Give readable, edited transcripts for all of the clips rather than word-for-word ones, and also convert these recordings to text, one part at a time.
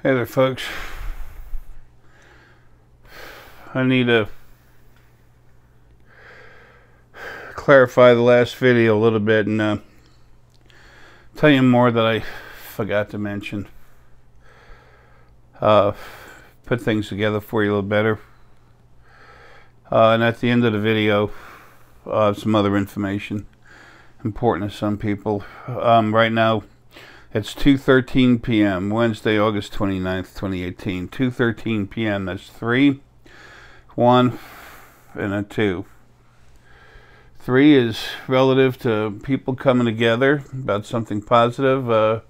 Hey there, folks. I need to clarify the last video a little bit and tell you more that I forgot to mention. Put things together for you a little better. And at the end of the video, some other information important to some people. Right now, it's 2:13 p.m. Wednesday, August 29th, 2018. 2:13 p.m. That's 3, 1, and a 2. 3 is relative to people coming together about something positive.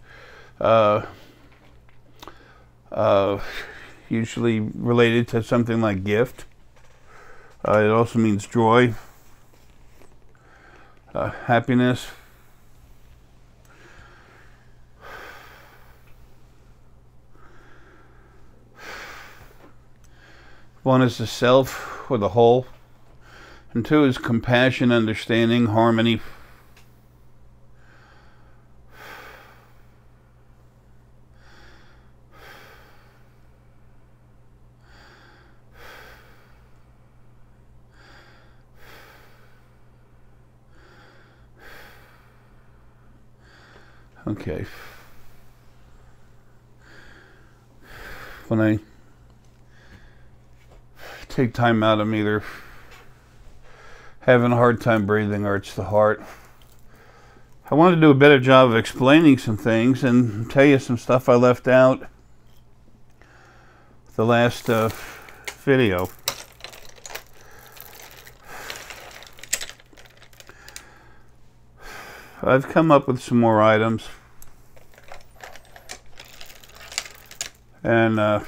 Usually related to something like gift. It also means joy, happiness. One is the self or the whole, and 2 is compassion, understanding, harmony. Okay. When I take time out, I'm either having a hard time breathing or it's the heart. I want to do a better job of explaining some things and tell you some stuff I left out the last video. I've come up with some more items and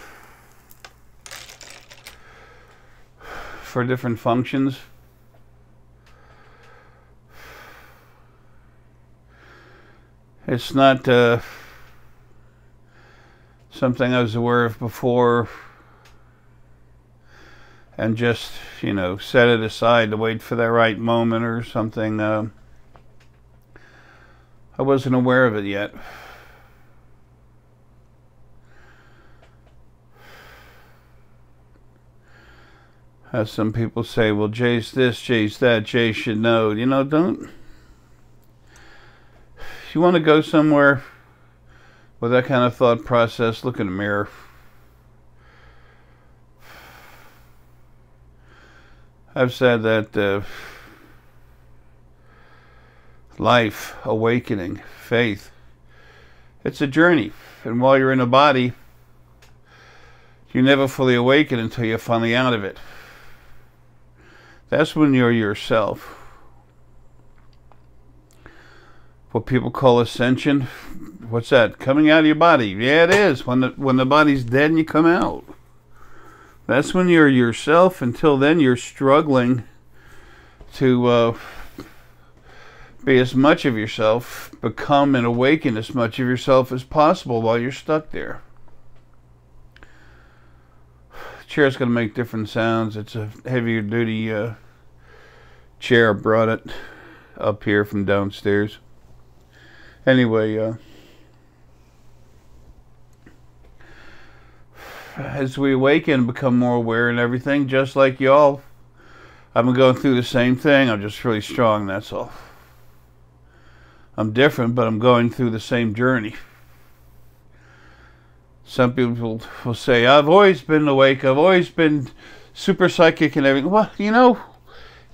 for different functions. It's not something I was aware of before and just, you know, set it aside to wait for that right moment or something. I wasn't aware of it yet. As some people say, well, Jay's this, Jay's that, Jay should know. You know, don't. If you want to go somewhere with that kind of thought process, look in the mirror. I've said that life, awakening, faith, it's a journey. And while you're in a body, you never fully awaken until you're finally out of it. That's when you're yourself. What people call ascension, what's that? Coming out of your body. Yeah, it is. When the body's dead and you come out. That's when you're yourself. Until then, you're struggling to be as much of yourself, become and awaken as much of yourself as possible while you're stuck there. Chair's going to make different sounds. It's a heavier duty chair. I brought it up here from downstairs. Anyway, as we awaken and become more aware and everything, just like y'all, I'm going through the same thing. I'm just really strong, that's all. I'm different, but I'm going through the same journey. Some people will say, I've always been awake, I've always been super psychic and everything. Well, you know,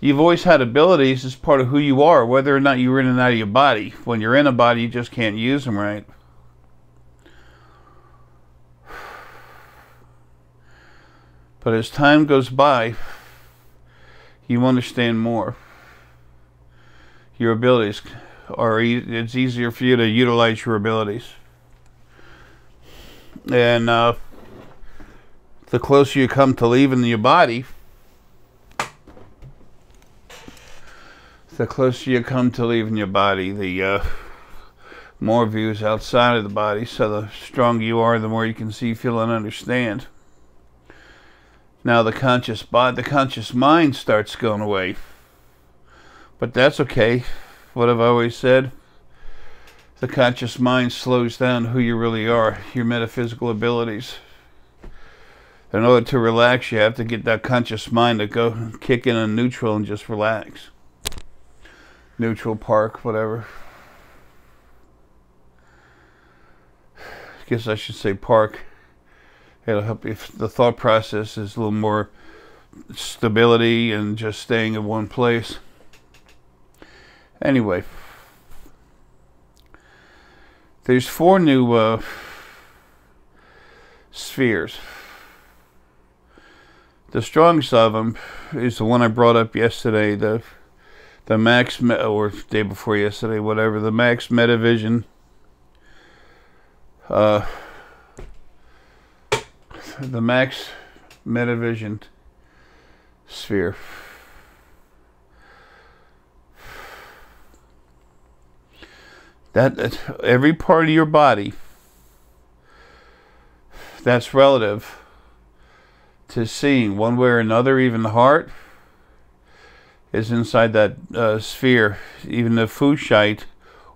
you've always had abilities as part of who you are, whether or not you're in and out of your body. When you're in a body, you just can't use them right. But as time goes by, you understand more. Your abilities are, it's easier for you to utilize your abilities. And the closer you come to leaving your body, the more views outside of the body. So the stronger you are, the more you can see, feel, and understand. Now the conscious mind starts going away. But that's okay. What have I always said? the conscious mind slows down who you really are, your metaphysical abilities. In order to relax, you have to get that conscious mind to go kick in on neutral and just relax. Neutral, park, whatever. I guess I should say park. It'll help you if the thought process is a little more stability and just staying in one place. Anyway, there's 4 new spheres. The strongest of them is the one I brought up yesterday, the max, or day before yesterday, whatever, the max metavision. The max metavision sphere. That every part of your body that's relative to seeing one way or another, even the heart, is inside that sphere. Even the fusite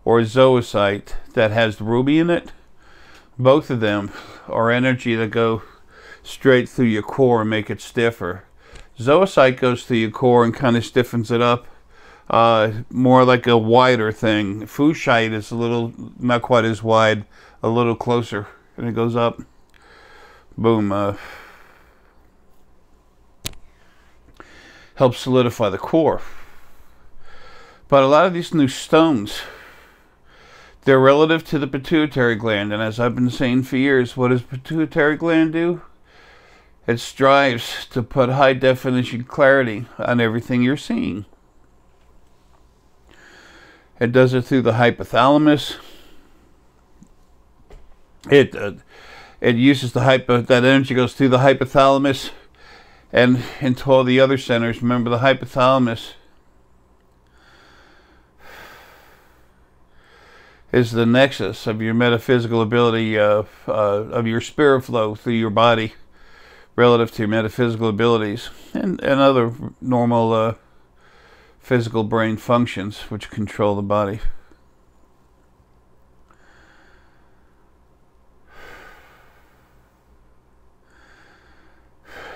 or zoisite that has ruby in it, both of them are energy that go straight through your core and make it stiffer. Zoisite goes through your core and kind of stiffens it up, more like a wider thing. Fusite is a little, not quite as wide, a little closer, and it goes up. Boom. Helps solidify the core. But a lot of these new stones, they're relative to the pituitary gland, and as I've been saying for years, what does pituitary gland do? It strives to put high definition clarity on everything you're seeing. It does it through the hypothalamus. It uses that energy goes through the hypothalamus and into all the other centers. Remember, the hypothalamus is the nexus of your metaphysical ability, of your spirit flow through your body relative to your metaphysical abilities and other normal physical brain functions which control the body.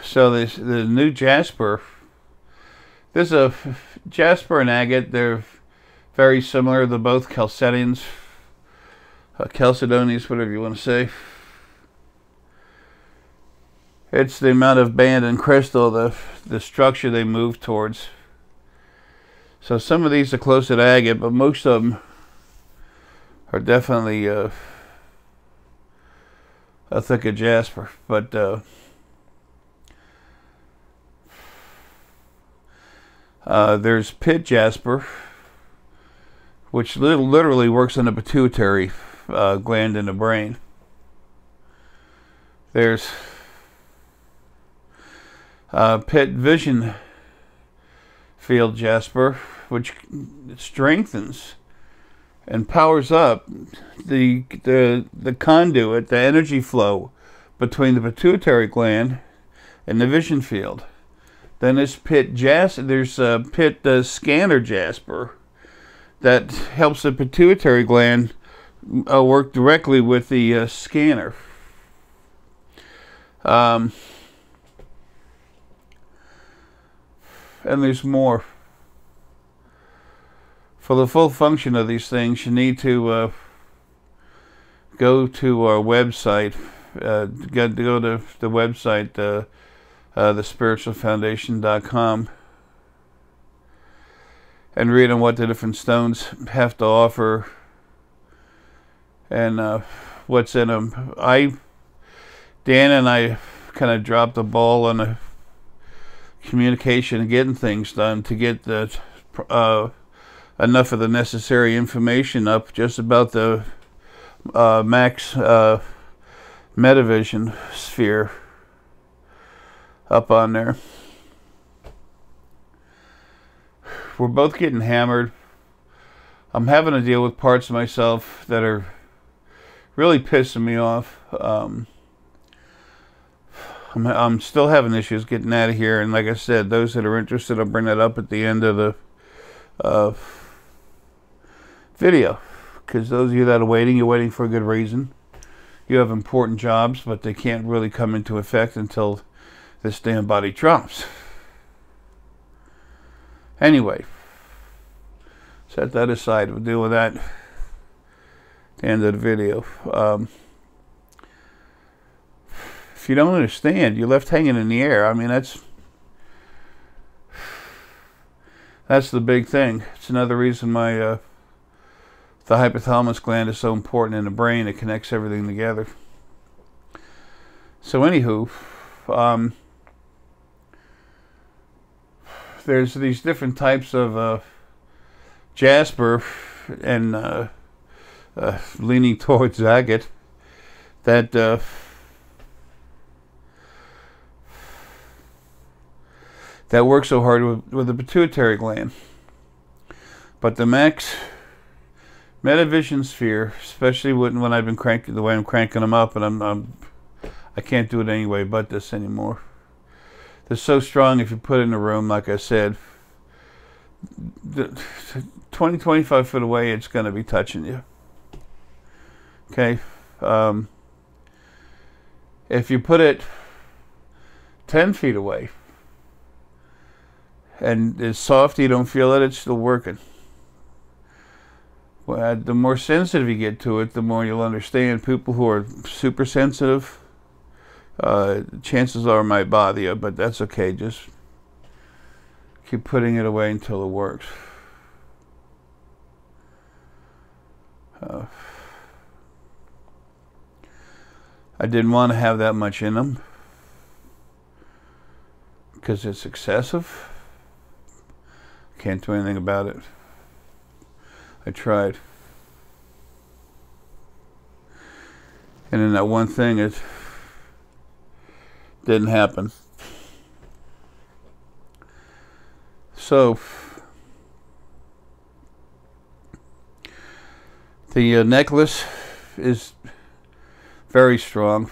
So the new jasper, there's a jasper and agate. They're very similar. They're both chalcedonians, whatever you want to say. It's the amount of band and crystal, the structure they move towards. So some of these are close to agate, but most of them are definitely a thicker jasper. But there's pit jasper, which literally works on the pituitary gland in the brain. There's pit vision field jasper, which strengthens and powers up the conduit, the energy flow between the pituitary gland and the vision field. Then there's pit scanner jasper that helps the pituitary gland work directly with the scanner. And there's more. For the full function of these things, you need to go to our website. Go to the website, thespiritualfoundation.com, and read on what the different stones have to offer and what's in them. Dan and I kind of dropped the ball on the communication and getting things done to get enough of the necessary information up just about the max metavision sphere up on there. We're both getting hammered. I'm having to deal with parts of myself that are really pissing me off. I'm still having issues getting out of here, and like I said, those that are interested, I'll bring that up at the end of the video, because those of you that are waiting, you're waiting for a good reason. You have important jobs, but they can't really come into effect until this damn body drops. Anyway, set that aside. We'll deal with that at the end of the video. If you don't understand, you're left hanging in the air. I mean, that's the big thing. It's another reason why the hypothalamus gland is so important in the brain. It connects everything together. So anywho, there's these different types of jasper and leaning towards agate that that work so hard with the pituitary gland. But the max metavision sphere, especially when I've been cranking the way I'm cranking them up, and I can't do it anyway but this anymore. They're so strong if you put it in a room, like I said, 20-25 foot away, it's going to be touching you. Okay, if you put it 10 feet away and it's soft, you don't feel it, it's still working. Well, the more sensitive you get to it, the more you'll understand. People who are super sensitive, chances are it might bother you, but that's okay. Just keep putting it away until it works. I didn't want to have that much in them because it's excessive. Can't do anything about it. I tried. And then that one thing, it didn't happen. So the necklace is very strong.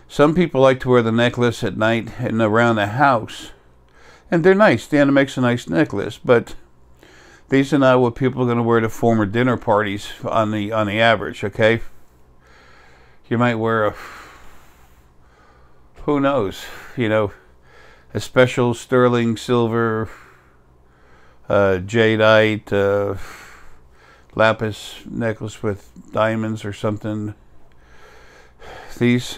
Some people like to wear the necklace at night and around the house, and they're nice. Dana makes a nice necklace, but these are not what people are going to wear to formal dinner parties on the average. Okay, you might wear a, who knows, you know, a special sterling silver jadeite lapis necklace with diamonds or something. The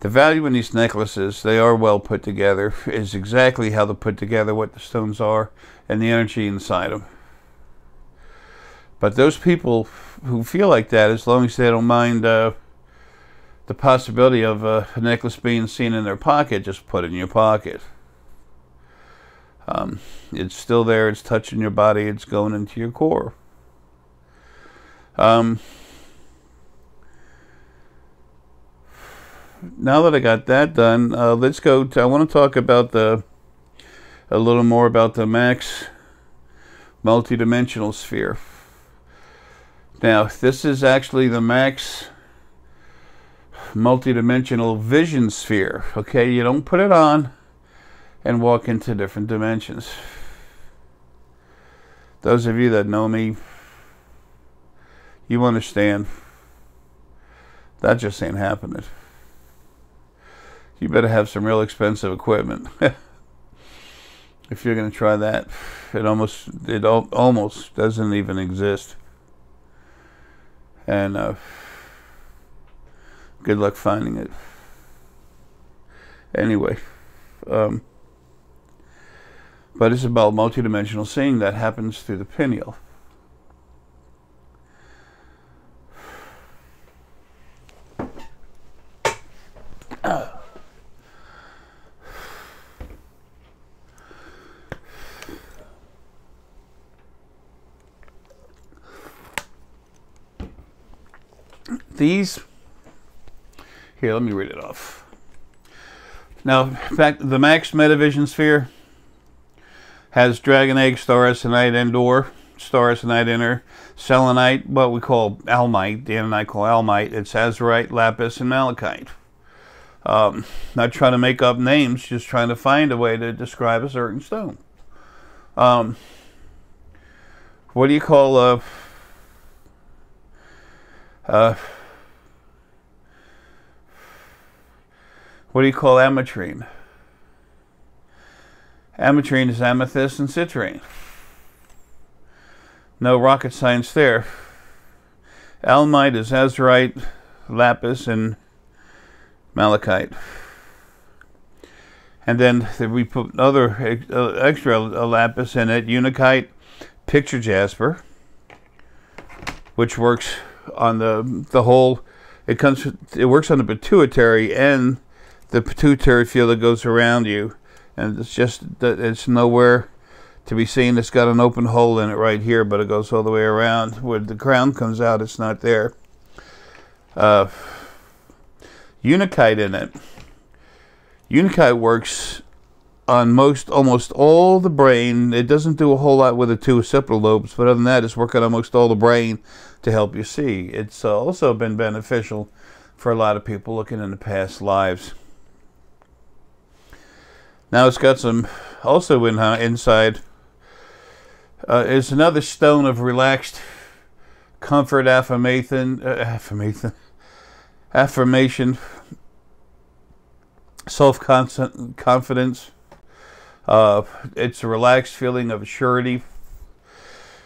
value in these necklaces, they are well put together, is exactly how they're put together, what the stones are, and the energy inside them. But those people who feel like that, as long as they don't mind the possibility of a necklace being seen in their pocket, just put it in your pocket. It's still there, it's touching your body, it's going into your core. Now that I got that done, let's go to, I want to talk about a little more about the max multidimensional sphere. Now, this is actually the max multidimensional vision sphere. Okay, you don't put it on and walk into different dimensions. Those of you that know me, you understand that just ain't happening. You better have some real expensive equipment if you're going to try that. It almost doesn't even exist. And good luck finding it. Anyway, but it's about multidimensional seeing that happens through the pineal. These, here, let me read it off. Now, in fact, the max metavision sphere has dragon egg, staurosinite, endor, staurosinite inner, selenite, what we call almite, Dan and I call almite, it's azurite, lapis, and malachite. Not trying to make up names, just trying to find a way to describe a certain stone. what do you call what do you call ametrine? Ametrine is amethyst and citrine. No rocket science there. Almite is azurite, lapis, and malachite. And then we put another extra lapis in it, unikite, picture jasper, which works on the whole. It works on the pituitary and the pituitary field that goes around you, and it's just that it's nowhere to be seen. It's got an open hole in it right here, but it goes all the way around. Where the crown comes out, it's not there. Unikite in it. Unikite works on almost all the brain. It doesn't do a whole lot with the two occipital lobes, but other than that, it's working on almost all the brain to help you see. It's also been beneficial for a lot of people looking into past lives. Now it's got some also inside. Is another stone of relaxed comfort, affirmation, self-confidence. It's a relaxed feeling of surety.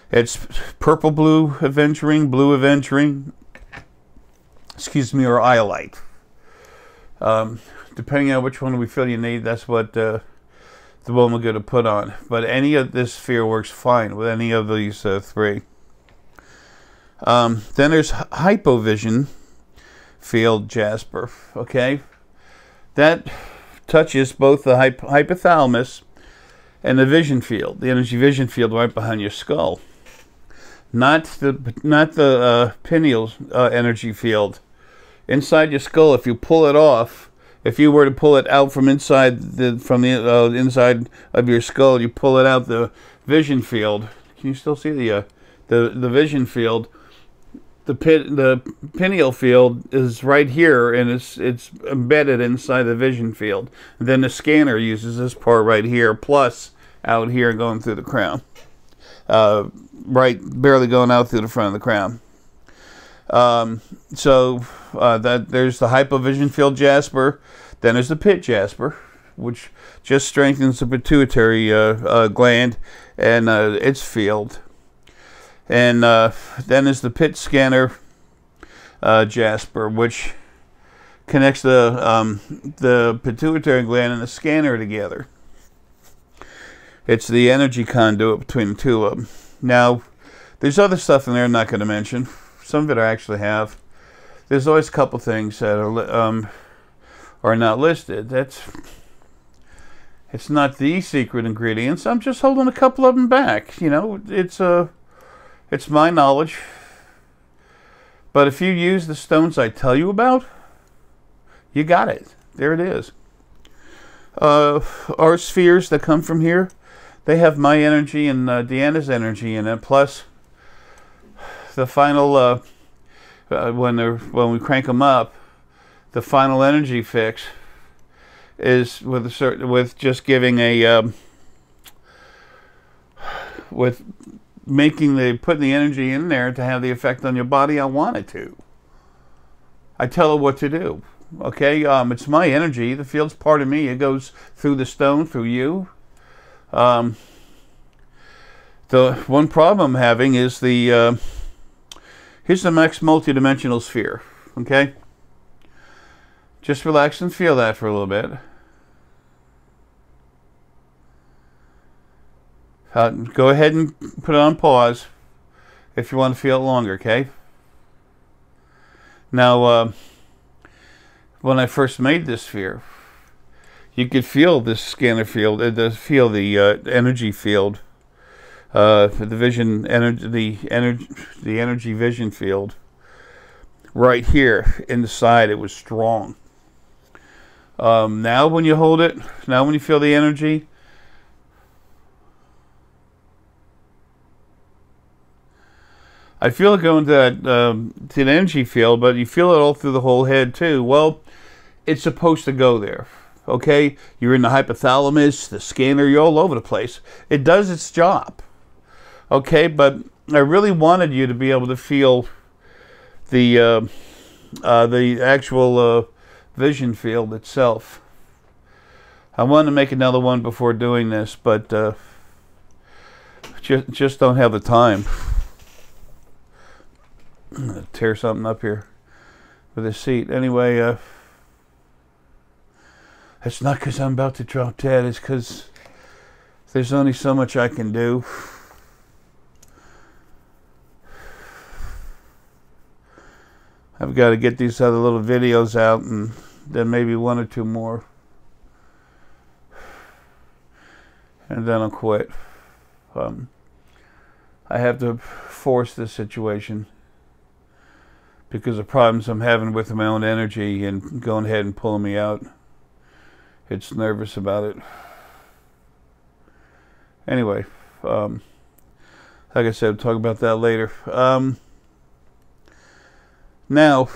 It's purple blue aventuring, excuse me, or iolite. Depending on which one we feel you need, that's what the one we're going to put on. But any of this sphere works fine with any of these three. Then there's hypovision field jasper. Okay, that touches both the hypothalamus and the vision field, the energy vision field right behind your skull. Not the pineal energy field inside your skull. If you pull it off, if you were to pull it out from inside the inside of your skull, you pull it out, the vision field. Can you still see the vision field? The pineal field is right here, and it's embedded inside the vision field. And then the scanner uses this part right here, plus out here going through the crown. Right, barely going out through the front of the crown. That there's the hypovision field jasper. Then there's the pit jasper, which just strengthens the pituitary gland and its field. And then there's the pit scanner jasper, which connects the pituitary gland and the scanner together. It's the energy conduit between the two of them. Now, there's other stuff in there I'm not going to mention. Some of it I actually have. There's always a couple things that are not listed. It's not the secret ingredients. I'm just holding a couple of them back. You know, it's my knowledge. But if you use the stones I tell you about, you got it. There it is. Our spheres that come from here, they have my energy and Deanna's energy in it. Plus, the final when we crank them up, the final energy fix is with just giving with putting the energy in there to have the effect on your body I want it to. I tell her what to do. Okay, it's my energy. The field's part of me. It goes through the stone, through you. The one problem I'm having is here's the max multidimensional sphere. Okay, just relax and feel that for a little bit. Go ahead and put it on pause if you want to feel it longer. Okay. Now, when I first made this sphere, you could feel this scanner field. Feel the energy field, the energy vision field. Right here in the side, it was strong. Now when you hold it, now when you feel the energy, I feel it going to that to the energy field, but you feel it all through the whole head too. Well, it's supposed to go there. Okay, you're in the hypothalamus, the scanner, you're all over the place. It does its job. Okay, but I really wanted you to be able to feel the actual vision field itself. I wanted to make another one before doing this, but just don't have the time. I'm gonna tear something up here with this seat. Anyway, it's not because I'm about to drop dead. It's because there's only so much I can do. I've got to get these other little videos out, and then maybe one or two more, and then I'll quit. I have to force this situation because of problems I'm having with my own energy and going ahead and pulling me out. It's nervous about it. Anyway, like I said, we'll talk about that later. Now,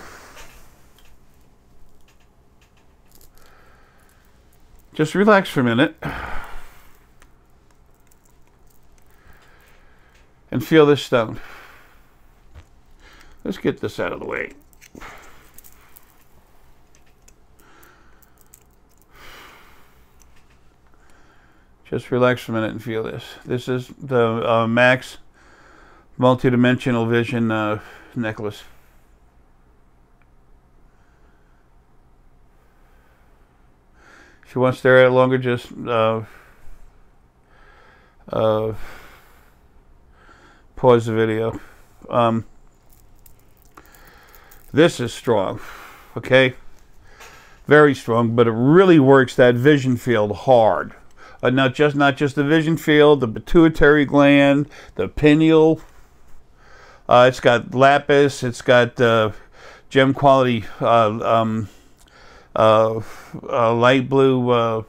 just relax for a minute and feel this stone. Let's get this out of the way. Just relax for a minute and feel this. This is the Max multidimensional vision necklace. If you want to stare at it longer, just pause the video. This is strong, okay? Very strong, but it really works that vision field hard. Not just the vision field, the pituitary gland, the pineal. It's got lapis. It's got gem quality light blue.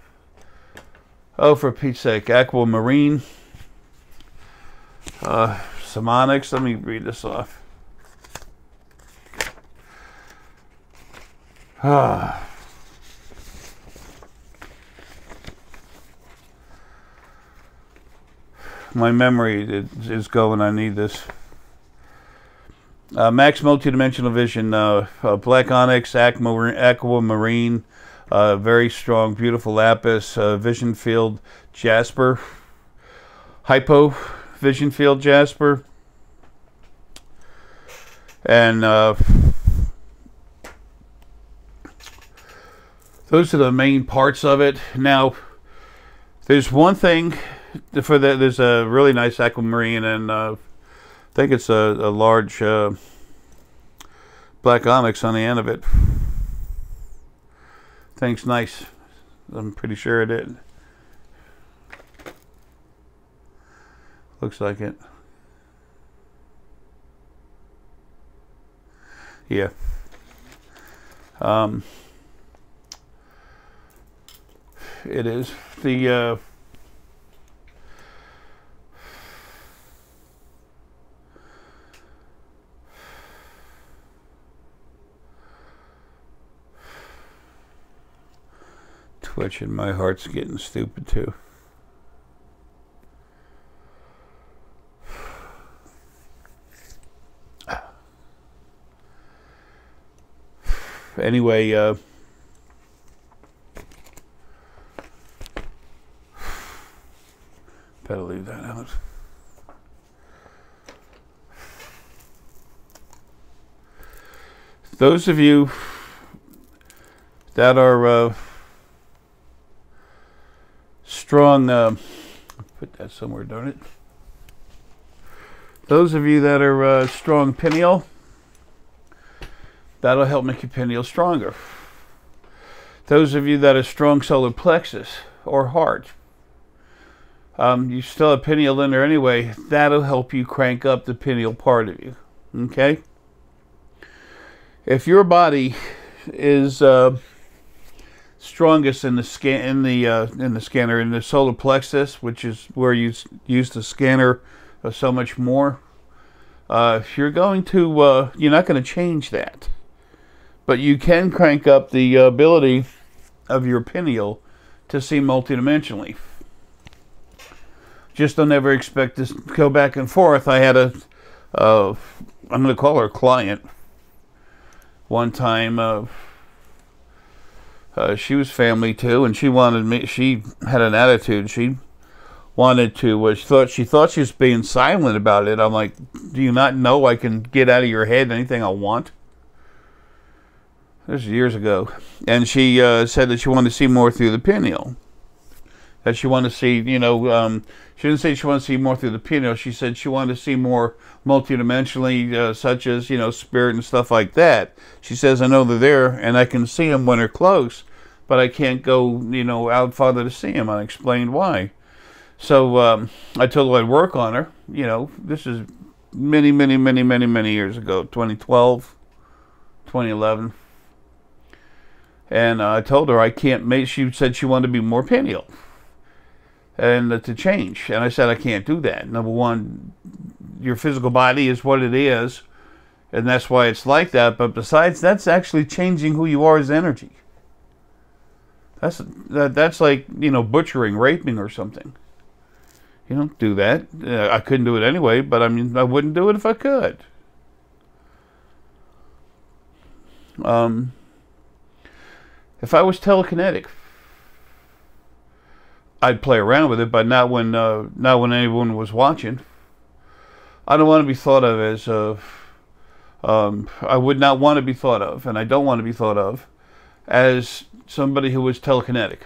Oh, for Pete's sake, aquamarine. Simonics. Let me read this off. My memory is going. I need this. Max multidimensional vision, black onyx, aquamarine, very strong, beautiful lapis, vision field jasper, hypo vision field jasper, and those are the main parts of it. Now, there's one thing for that. There's a really nice aquamarine, and I think it's a large black onyx on the end of it. Thing's nice. I'm pretty sure it is. Looks like it. Yeah. It is. The twitching, my heart's getting stupid too. Anyway, better leave that out. Those of you that are strong, put that somewhere, darn it. Those of you that are strong pineal, that'll help make your pineal stronger. Those of you that are strong solar plexus or heart, you still have pineal in there anyway, that'll help you crank up the pineal part of you. Okay? If your body is strongest in the scanner, in the solar plexus, which is where you use the scanner so much more, you're going to you're not going to change that, but you can crank up the ability of your pineal to see multidimensionally. Just don't ever expect this to go back and forth. I had I'm going to call her a client. One time, she was family too, and she wanted me. She had an attitude. She wanted to. She thought she was being silent about it. I'm like, do you not know I can get out of your head anything I want? This was years ago, and she said that she wanted to see more through the pineal. That she wanted to see, you know, she didn't say she wanted to see more through the pineal. She said she wanted to see more multidimensionally, such as, you know, spirit and stuff like that. She says, I know they're there, and I can see them when they're close, but I can't go, you know, out farther to see them. I explained why. So I told her I'd work on her. You know, this is many years ago, 2012, 2011. And I told her I can't make, she said she wanted to be more pineal and to change. And I said, I can't do that. Number one, your physical body is what it is, and that's why it's like that. But besides, that's actually changing who you are as energy. That's like, you know, butchering, raping or something. You don't do that. I couldn't do it anyway, but I mean, I wouldn't do it if I could. If I was telekinetic, I'd play around with it, but not when anyone was watching. I don't want to be thought of as I would not want to be thought of, and I don't want to be thought of as somebody who is telekinetic.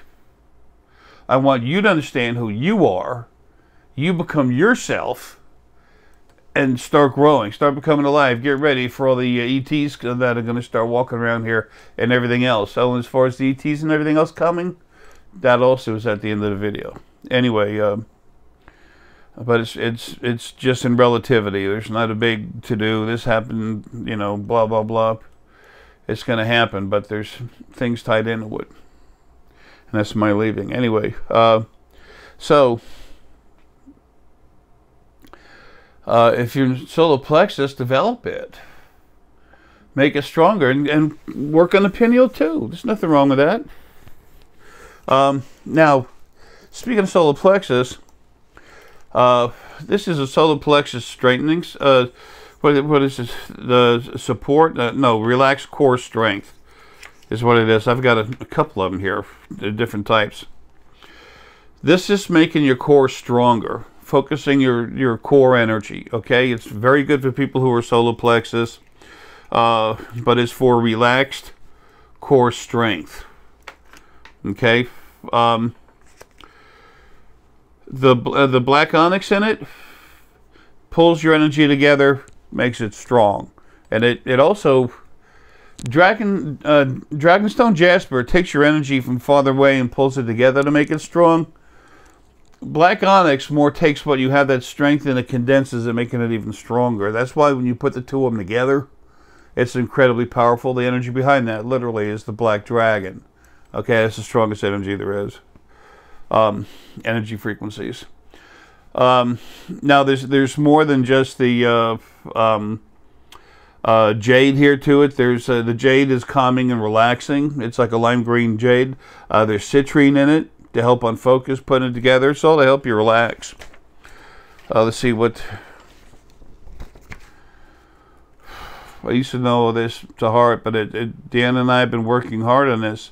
I want you to understand who you are. You become yourself and start growing, start becoming alive. Get ready for all the ETs that are going to start walking around here and everything else. So as far as the ETs and everything else coming, that also is at the end of the video. Anyway, but it's just in relativity. There's not a big to-do. This happened, you know, blah, blah, blah. It's going to happen, but there's things tied into it. And that's my leaving. Anyway, if your solar plexus, develop it. Make it stronger and work on the pineal too. There's nothing wrong with that. Now, speaking of solar plexus, this is a solar plexus strengthening. What is this? The support? No, relaxed core strength is what it is. I've got a couple of them here, different types. This is making your core stronger, focusing your core energy. Okay, it's very good for people who are solar plexus, but it's for relaxed core strength. Okay, the black onyx in it pulls your energy together, makes it strong, and it also Dragonstone Jasper takes your energy from farther away and pulls it together to make it strong. Black onyx more takes what you have, that strength, and it condenses it, making it even stronger. That's why when you put the two of them together, it's incredibly powerful. The energy behind that literally is the black dragon. Okay, that's the strongest energy there is. Energy frequencies. Now there's more than just the jade here to it. There's the jade is calming and relaxing. It's like a lime green jade. There's citrine in it to help on focus, putting it together. It's all to help you relax. Let's see what... I used to know this to heart, but Dan and I have been working hard on this,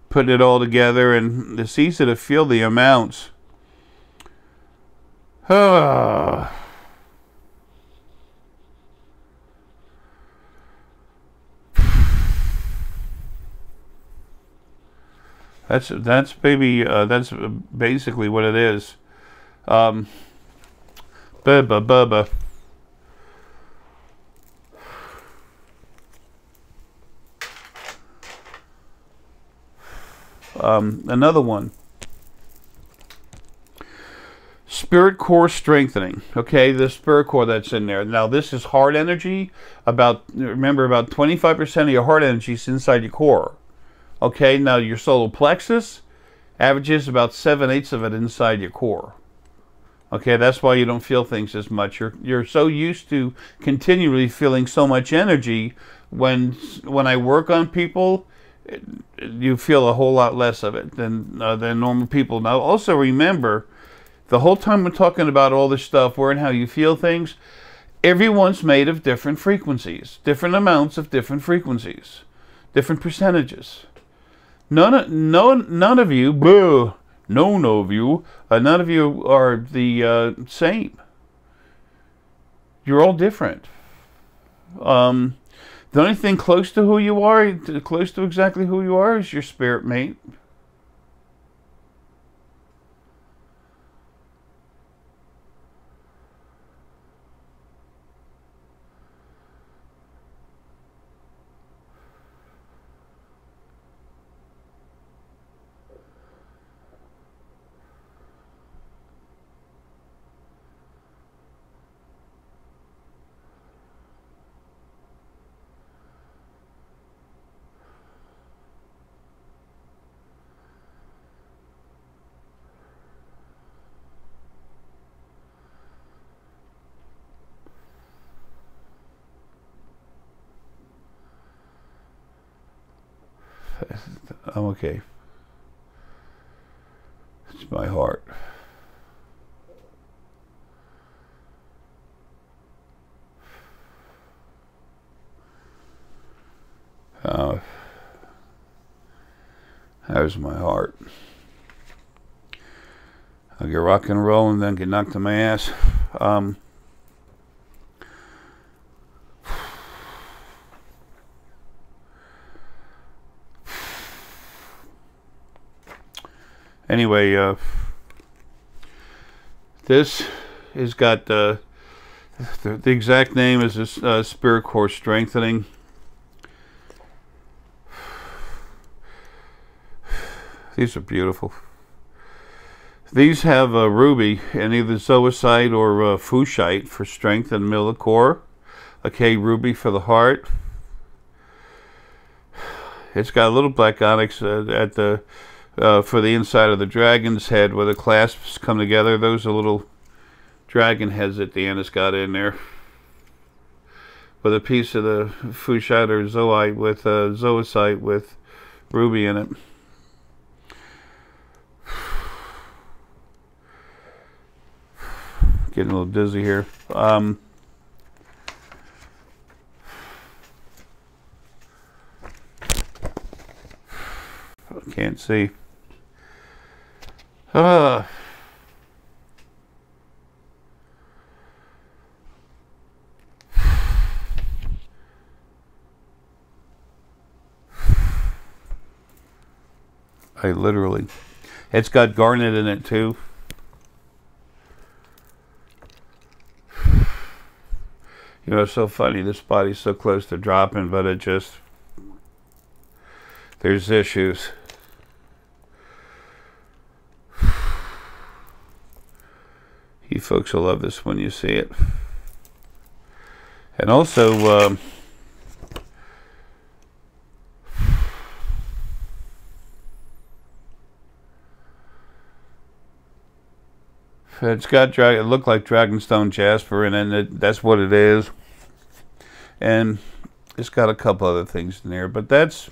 putting it all together, and it's easy to feel the amounts. That's basically what it is. Bubba. Another one. Spirit core strengthening. Okay, the spirit core that's in there. Now this is heart energy. Remember, about 25% of your heart energy is inside your core. Okay, now your solar plexus averages about 7/8 of it inside your core. Okay, that's why you don't feel things as much. You're so used to continually feeling so much energy. When I work on people, you feel a whole lot less of it than normal people. Now, also remember, the whole time we're talking about all this stuff, where and how you feel things, Everyone's made of different frequencies, different amounts of different frequencies, different percentages. None of you, none of you are the same. You're all different. The only thing close to who you are, close to exactly who you are, is your spirit mate. I'm okay. It's my heart. There's my heart. I'll get rock and roll and then get knocked on my ass. Anyway, this has got the exact name is this Spirit Core Strengthening. These are beautiful. These have a ruby and either zoisite or fuchsite for strength and middle of core. Okay, ruby for the heart. It's got a little black onyx at the for the inside of the dragon's head where the clasps come together. Those are little dragon heads at the end it's got in there. With a piece of the fuchsite or zoite with zoisite with ruby in it. Getting a little dizzy here. I can't see. I literally. It's got garnet in it too. You know, it's so funny, this body's so close to dropping, but it just, there's issues. You folks will love this when you see it. And also, it's got it looked like Dragonstone Jasper, and that's what it is. And it's got a couple other things in there, but that's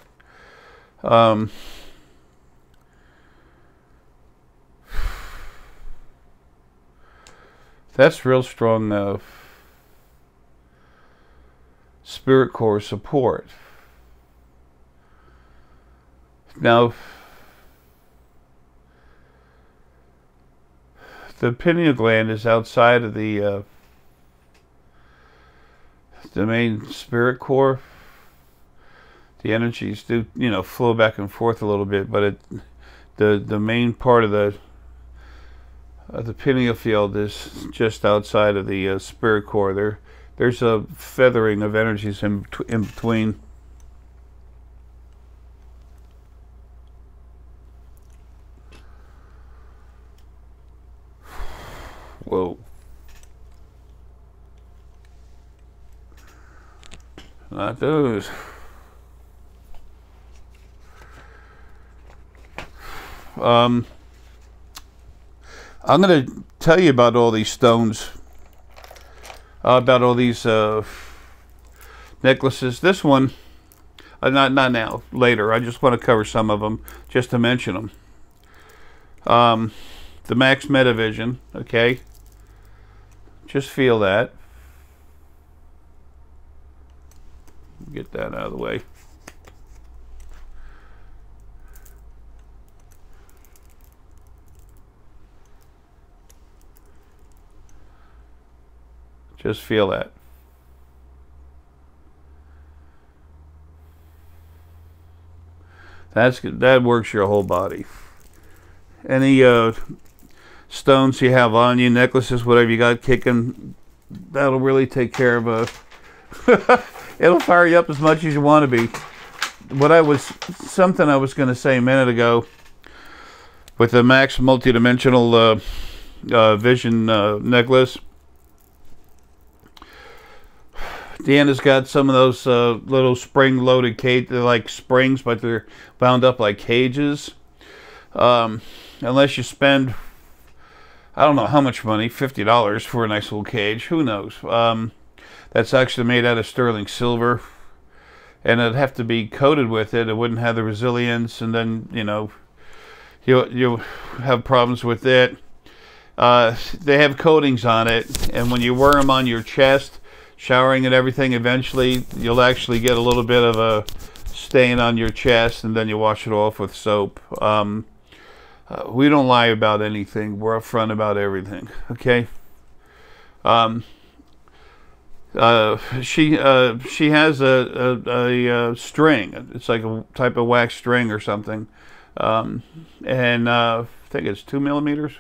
real strong spirit core support. Now, the pineal gland is outside of the main spirit core. The energies do, you know, flow back and forth a little bit, but the main part of the pineal field is just outside of the spirit core. There's a feathering of energies in between. Whoa. Not those. I'm going to tell you about all these stones, about all these necklaces. This one, not now, later. I just want to cover some of them, just to mention them. The Max Metavision, okay? Just feel that. Get that out of the way. Just feel that. That works your whole body. Any stones you have on you, necklaces, whatever you got kicking, that'll really take care of it'll fire you up as much as you want to be. Something I was going to say a minute ago with the Max multidimensional vision necklace. Deanna's got some of those little spring-loaded cages. They're like springs, but they're bound up like cages. Unless you spend, I don't know how much money, $50 for a nice little cage. Who knows? That's actually made out of sterling silver. And it'd have to be coated with it. It wouldn't have the resilience. And then, you know, you'll have problems with it. They have coatings on it. And when you wear them on your chest, showering and everything, eventually you'll actually get a little bit of a stain on your chest, and then you wash it off with soap. We don't lie about anything. We're upfront about everything. Okay. She has a string. It's like a type of wax string or something, and I think it's 2 millimeters,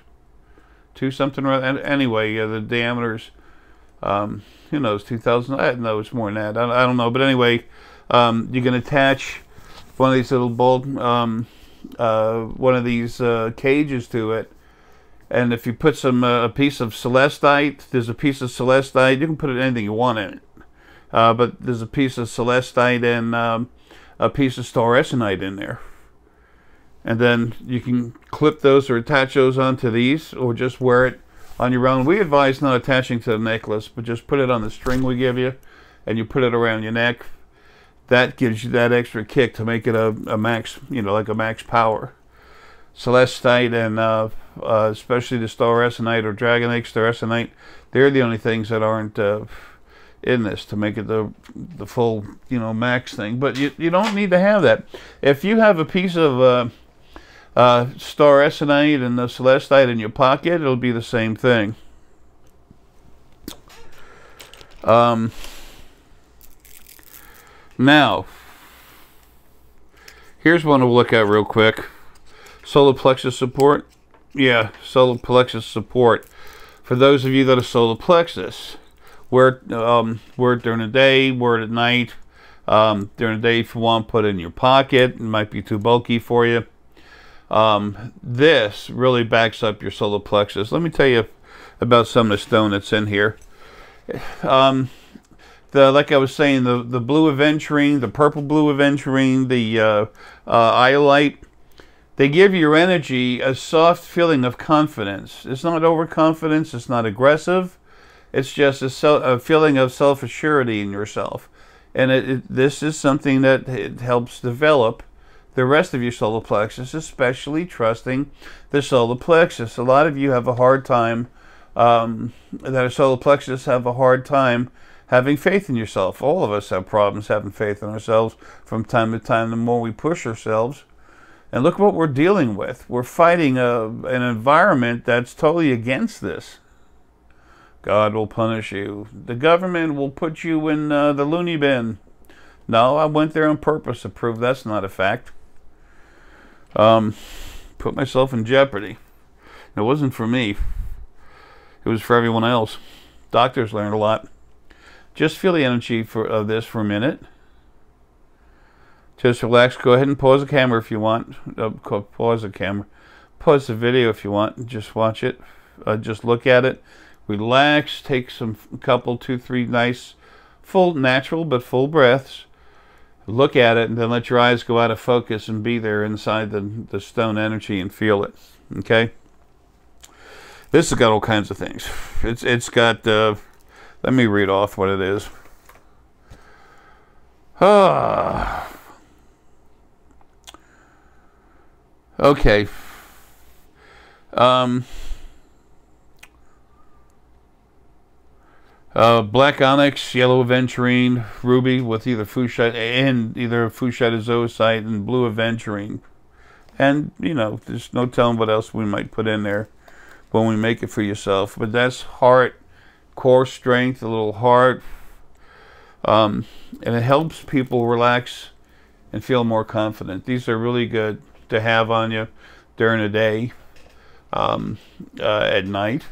2 something. Anyway, the diameter's. Who knows, 2,000? I know it's more than that. I don't know. But anyway, you can attach one of these little one of these cages to it. And if you put a piece of celestite, there's a piece of celestite. You can put anything you want in it. But there's a piece of celestite and a piece of star essonite in there. And then you can clip those or attach those onto these, or just wear it on your own. We advise not attaching to the necklace, but just put it on the string we give you, and you put it around your neck. That gives you that extra kick to make it a max, you know, like a max power. Celestite and especially the star essonite or dragon egg star essonite, they're the only things that aren't in this to make it the full, you know, max thing. But you don't need to have that. If you have a piece of star essonite and the celestite in your pocket, it'll be the same thing. Now, here's one to look at real quick. Solar plexus support. Yeah, solar plexus support. For those of you that are solar plexus, wear it during the day, wear it at night. During the day, if you want, put it in your pocket. It might be too bulky for you. This really backs up your solar plexus. Let me tell you about some of the stone that's in here. Like I was saying, the blue aventurine, the purple blue aventurine, the iolite, they give your energy a soft feeling of confidence. It's not overconfidence. It's not aggressive. It's just a feeling of self-assurity in yourself. And this is something that it helps develop the rest of your solar plexus, especially trusting the solar plexus. A lot of you have a hard time, that are solar plexus have a hard time having faith in yourself. All of us have problems having faith in ourselves from time to time, the more we push ourselves. And look what we're dealing with. We're fighting an environment that's totally against this. God will punish you. The government will put you in the loony bin. No, I went there on purpose to prove that's not a fact. Put myself in jeopardy. It wasn't for me. It was for everyone else. Doctors learned a lot. Just feel the energy of this for a minute. Just relax. Go ahead and pause the camera if you want. Pause the camera. Pause the video if you want. Just watch it. Just look at it. Relax. Take some couple, 2, 3 nice, full, natural but full breaths. Look at it, and then let your eyes go out of focus and be there inside the stone energy and feel it. Okay? This has got all kinds of things. It's got, let me read off what it is. Okay. Black onyx, yellow aventurine, ruby with either fuchsite and either fuchsite azotite and blue aventurine. And, you know, there's no telling what else we might put in there when we make it for yourself. But that's heart, core strength, a little heart. And it helps people relax and feel more confident. These are really good to have on you during the day, at night.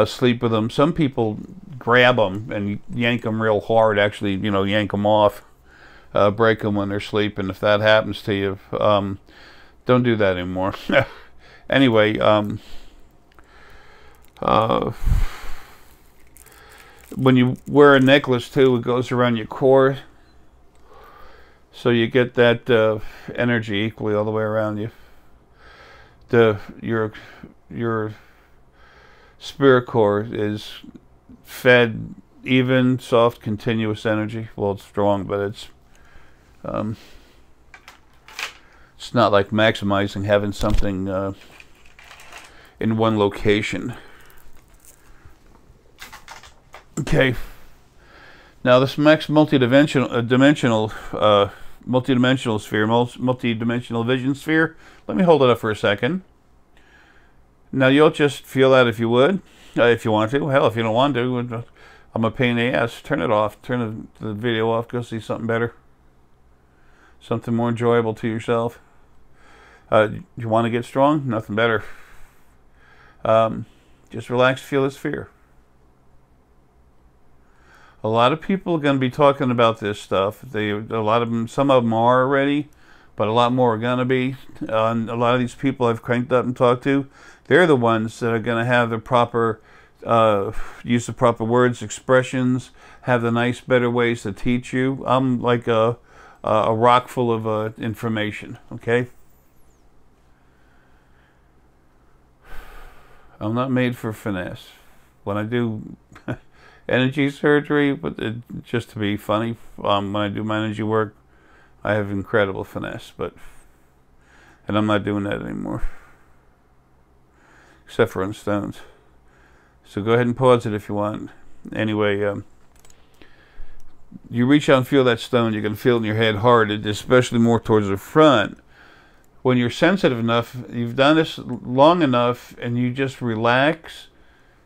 Sleep with them. Some people grab them and yank them real hard, actually, you know, yank them off, break them when they're sleeping. If that happens to you, don't do that anymore. Anyway, when you wear a necklace too, it goes around your core, so you get that energy equally all the way around you. Your spirit core is fed even, soft, continuous energy. Well, it's strong, but it's not like maximizing having something in one location. Okay. Now this max multi-dimensional sphere, multi-dimensional vision sphere. Let me hold it up for a second. Now you'll just feel that if you would, if you want to. Hell, if you don't want to, I'm a pain in the ass. Turn it off. Turn the video off. Go see something better. Something more enjoyable to yourself. You want to get strong? Nothing better. Just relax, feel the sphere. A lot of people are going to be talking about this stuff. Some of them are already, but a lot more are going to be. A lot of these people I've cranked up and talked to, they're the ones that are going to have the proper, use the proper words, expressions, have the nice, better ways to teach you. I'm like a rock full of information, okay? I'm not made for finesse. When I do energy surgery, but just to be funny, when I do my energy work, I have incredible finesse, and I'm not doing that anymore, except for on stones. So go ahead and pause it if you want. Anyway, you reach out and feel that stone, you're going to feel it in your head hard, especially more towards the front. When you're sensitive enough, you've done this long enough, and you just relax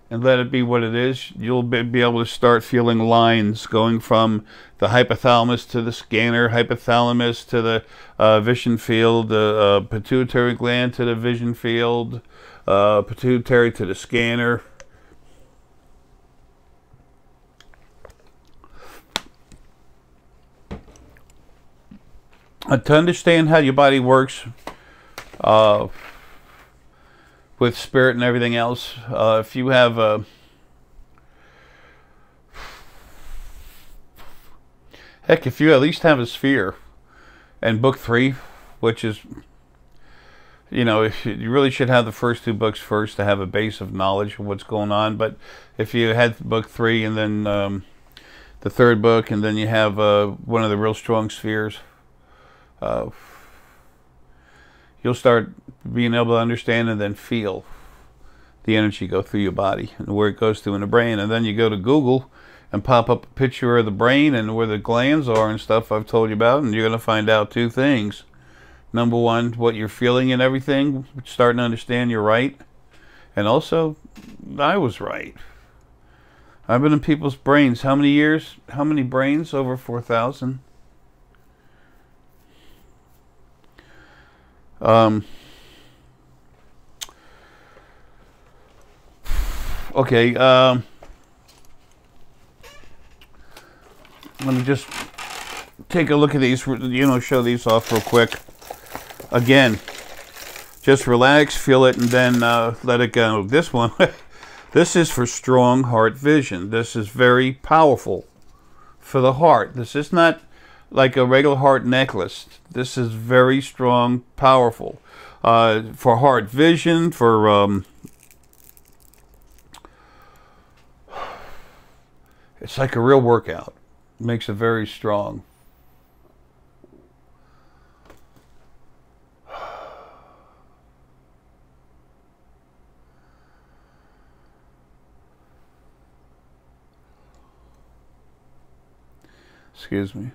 and let it be what it is, you'll be able to start feeling lines going from the hypothalamus to the scanner, hypothalamus to the vision field, the pituitary gland to the vision field, pituitary to the scanner. To understand how your body works, with spirit and everything else, if you have heck, if you at least have a sphere, and book 3, which is, you know, you really should have the first 2 books first to have a base of knowledge of what's going on. But if you had book 3 and then the 3rd book, and then you have one of the real strong spheres, you'll start being able to understand and then feel the energy go through your body and where it goes through in the brain. And then you go to Google and pop up a picture of the brain and where the glands are and stuff I've told you about, and you're going to find out 2 things. Number 1, what you're feeling and everything, starting to understand you're right. And also, I was right. I've been in people's brains. How many years? How many brains? Over 4,000. Okay, let me just take a look at these, you know, show these off real quick. Again, just relax, feel it, and then let it go. This one, this is for strong heart vision. This is very powerful for the heart. This is not like a regular heart necklace. This is very strong, powerful for heart vision, for it's like a real workout. It makes it very strong. Excuse me.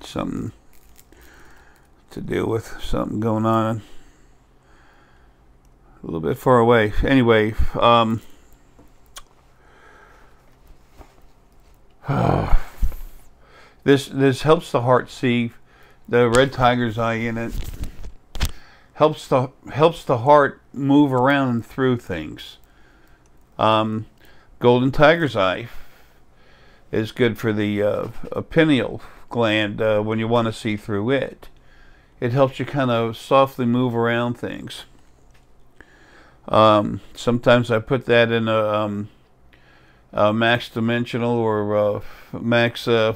Something to deal with, something going on a little bit far away. Anyway, this helps the heart see. The red tiger's eye in it helps the heart move around through things. Golden tiger's eye is good for the pineal gland when you want to see through it. It helps you kind of softly move around things. Sometimes I put that in a max dimensional or max the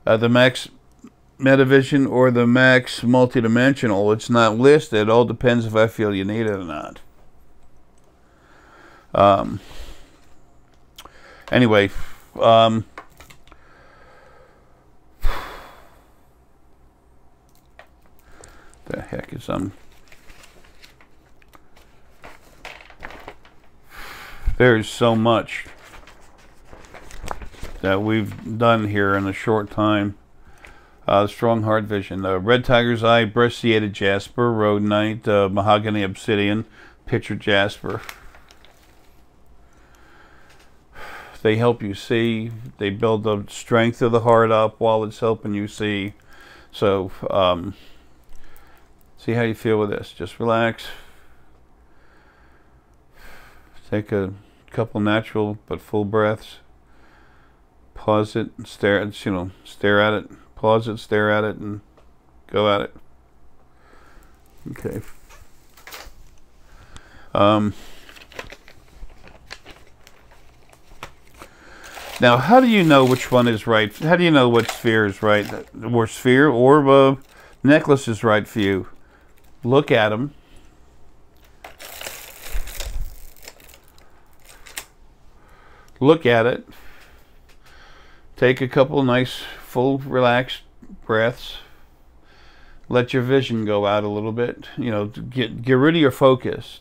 max metavision or the max multidimensional. It's not listed. It all depends if I feel you need it or not. Anyway, the heck is there's so much that we've done here in a short time. Strong heart vision. Red tiger's eye, brecciated jasper, rhodonite, mahogany obsidian, picture jasper. They help you see. They build the strength of the heart up while it's helping you see. So, see how you feel with this. Just relax. Take a couple natural but full breaths. Pause it and stare at it, stare at it. Pause it, stare at it, and go at it. Okay. Now, how do you know which one is right? How do you know what sphere is right? Or sphere or necklace is right for you? Look at them. Look at it. Take a couple nice, full, relaxed breaths. Let your vision go out a little bit. You know, get rid of your focus.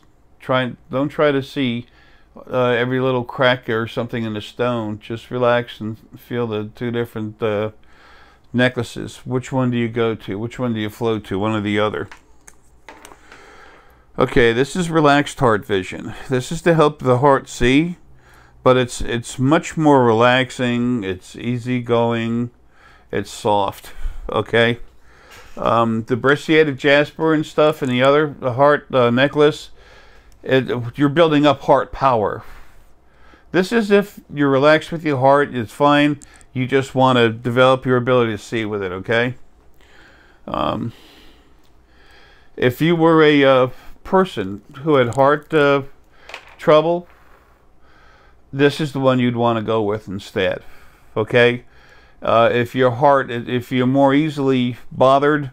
Don't try to see every little crack or something in the stone. Just relax and feel the two different necklaces. Which one do you go to? Which one do you flow to? One or the other. Okay, this is relaxed heart vision. This is to help the heart see, but it's much more relaxing. It's easygoing. It's soft. Okay. The brecciated jasper and stuff, and the heart necklace. You're building up heart power. This is if you're relaxed with your heart. It's fine. You just want to develop your ability to see with it. Okay. If you were a person who had heart trouble, this is the one you'd want to go with instead. Okay. If you're more easily bothered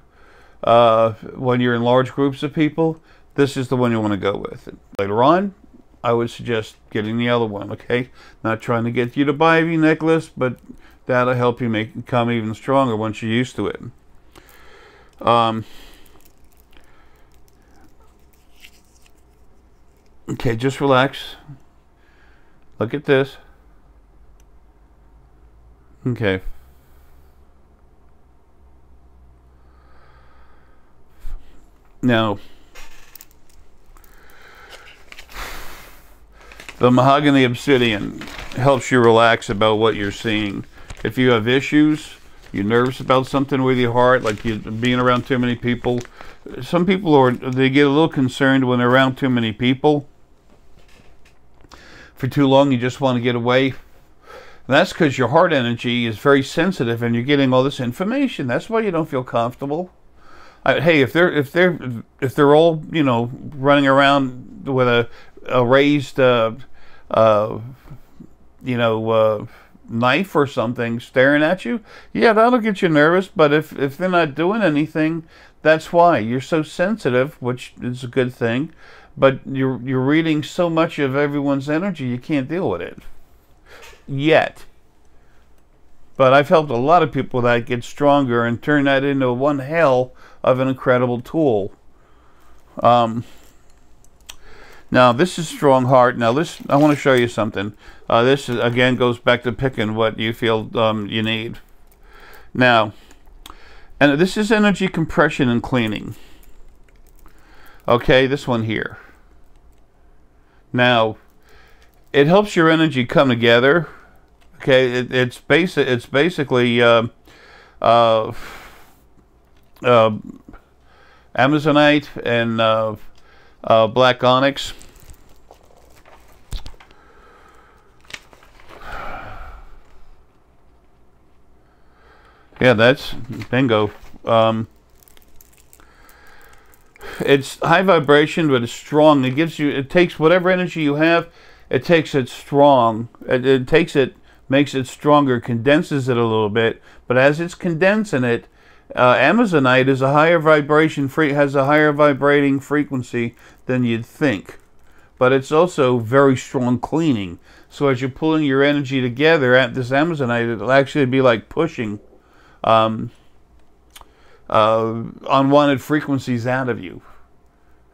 when you're in large groups of people, this is the one you want to go with. Later on, I would suggest getting the other one, okay? Not trying to get you to buy a necklace, but that'll help you become even stronger once you're used to it. Okay, just relax. Look at this. Okay. Now, the mahogany obsidian helps you relax about what you're seeing. If you have issues, you're nervous about something with your heart, like you being around too many people. Some people they get a little concerned when they're around too many people. For too long, you just want to get away. And that's because your heart energy is very sensitive, and you're getting all this information. That's why you don't feel comfortable. Hey, if they're all running around with a raised knife or something staring at you, yeah, that'll get you nervous. But if they're not doing anything, that's why you're so sensitive, which is a good thing. but you're reading so much of everyone's energy, you can't deal with it yet. But I've helped a lot of people that get stronger and turn that into one hell of an incredible tool. Now this is strong heart. Now this, I want to show you something. This is, again, goes back to picking what you feel you need. Now, and this is energy compression and cleaning. Okay, this one here. Now, it helps your energy come together. Okay, it's basically Amazonite and black onyx. Yeah, that's bingo. It's high vibration, but it's strong. It gives you, it takes whatever energy you have, it takes it strong. It takes it, makes it stronger, condenses it a little bit. But as it's condensing it, Amazonite is a higher vibration, has a higher vibrating frequency than you'd think. But it's also very strong cleaning. So as you're pulling your energy together at this Amazonite, it'll actually be like pushing unwanted frequencies out of you.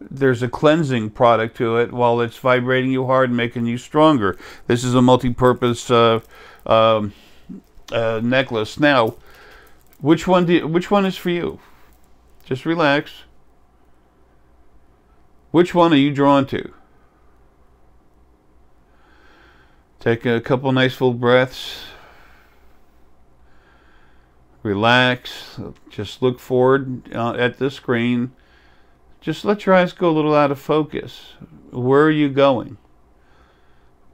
There's a cleansing product to it while it's vibrating you hard and making you stronger. This is a multi-purpose necklace. Now, which one is for you? Just relax. Which one are you drawn to? Take a couple nice full breaths. Relax. Just look forward at the screen. Just let your eyes go a little out of focus. Where are you going?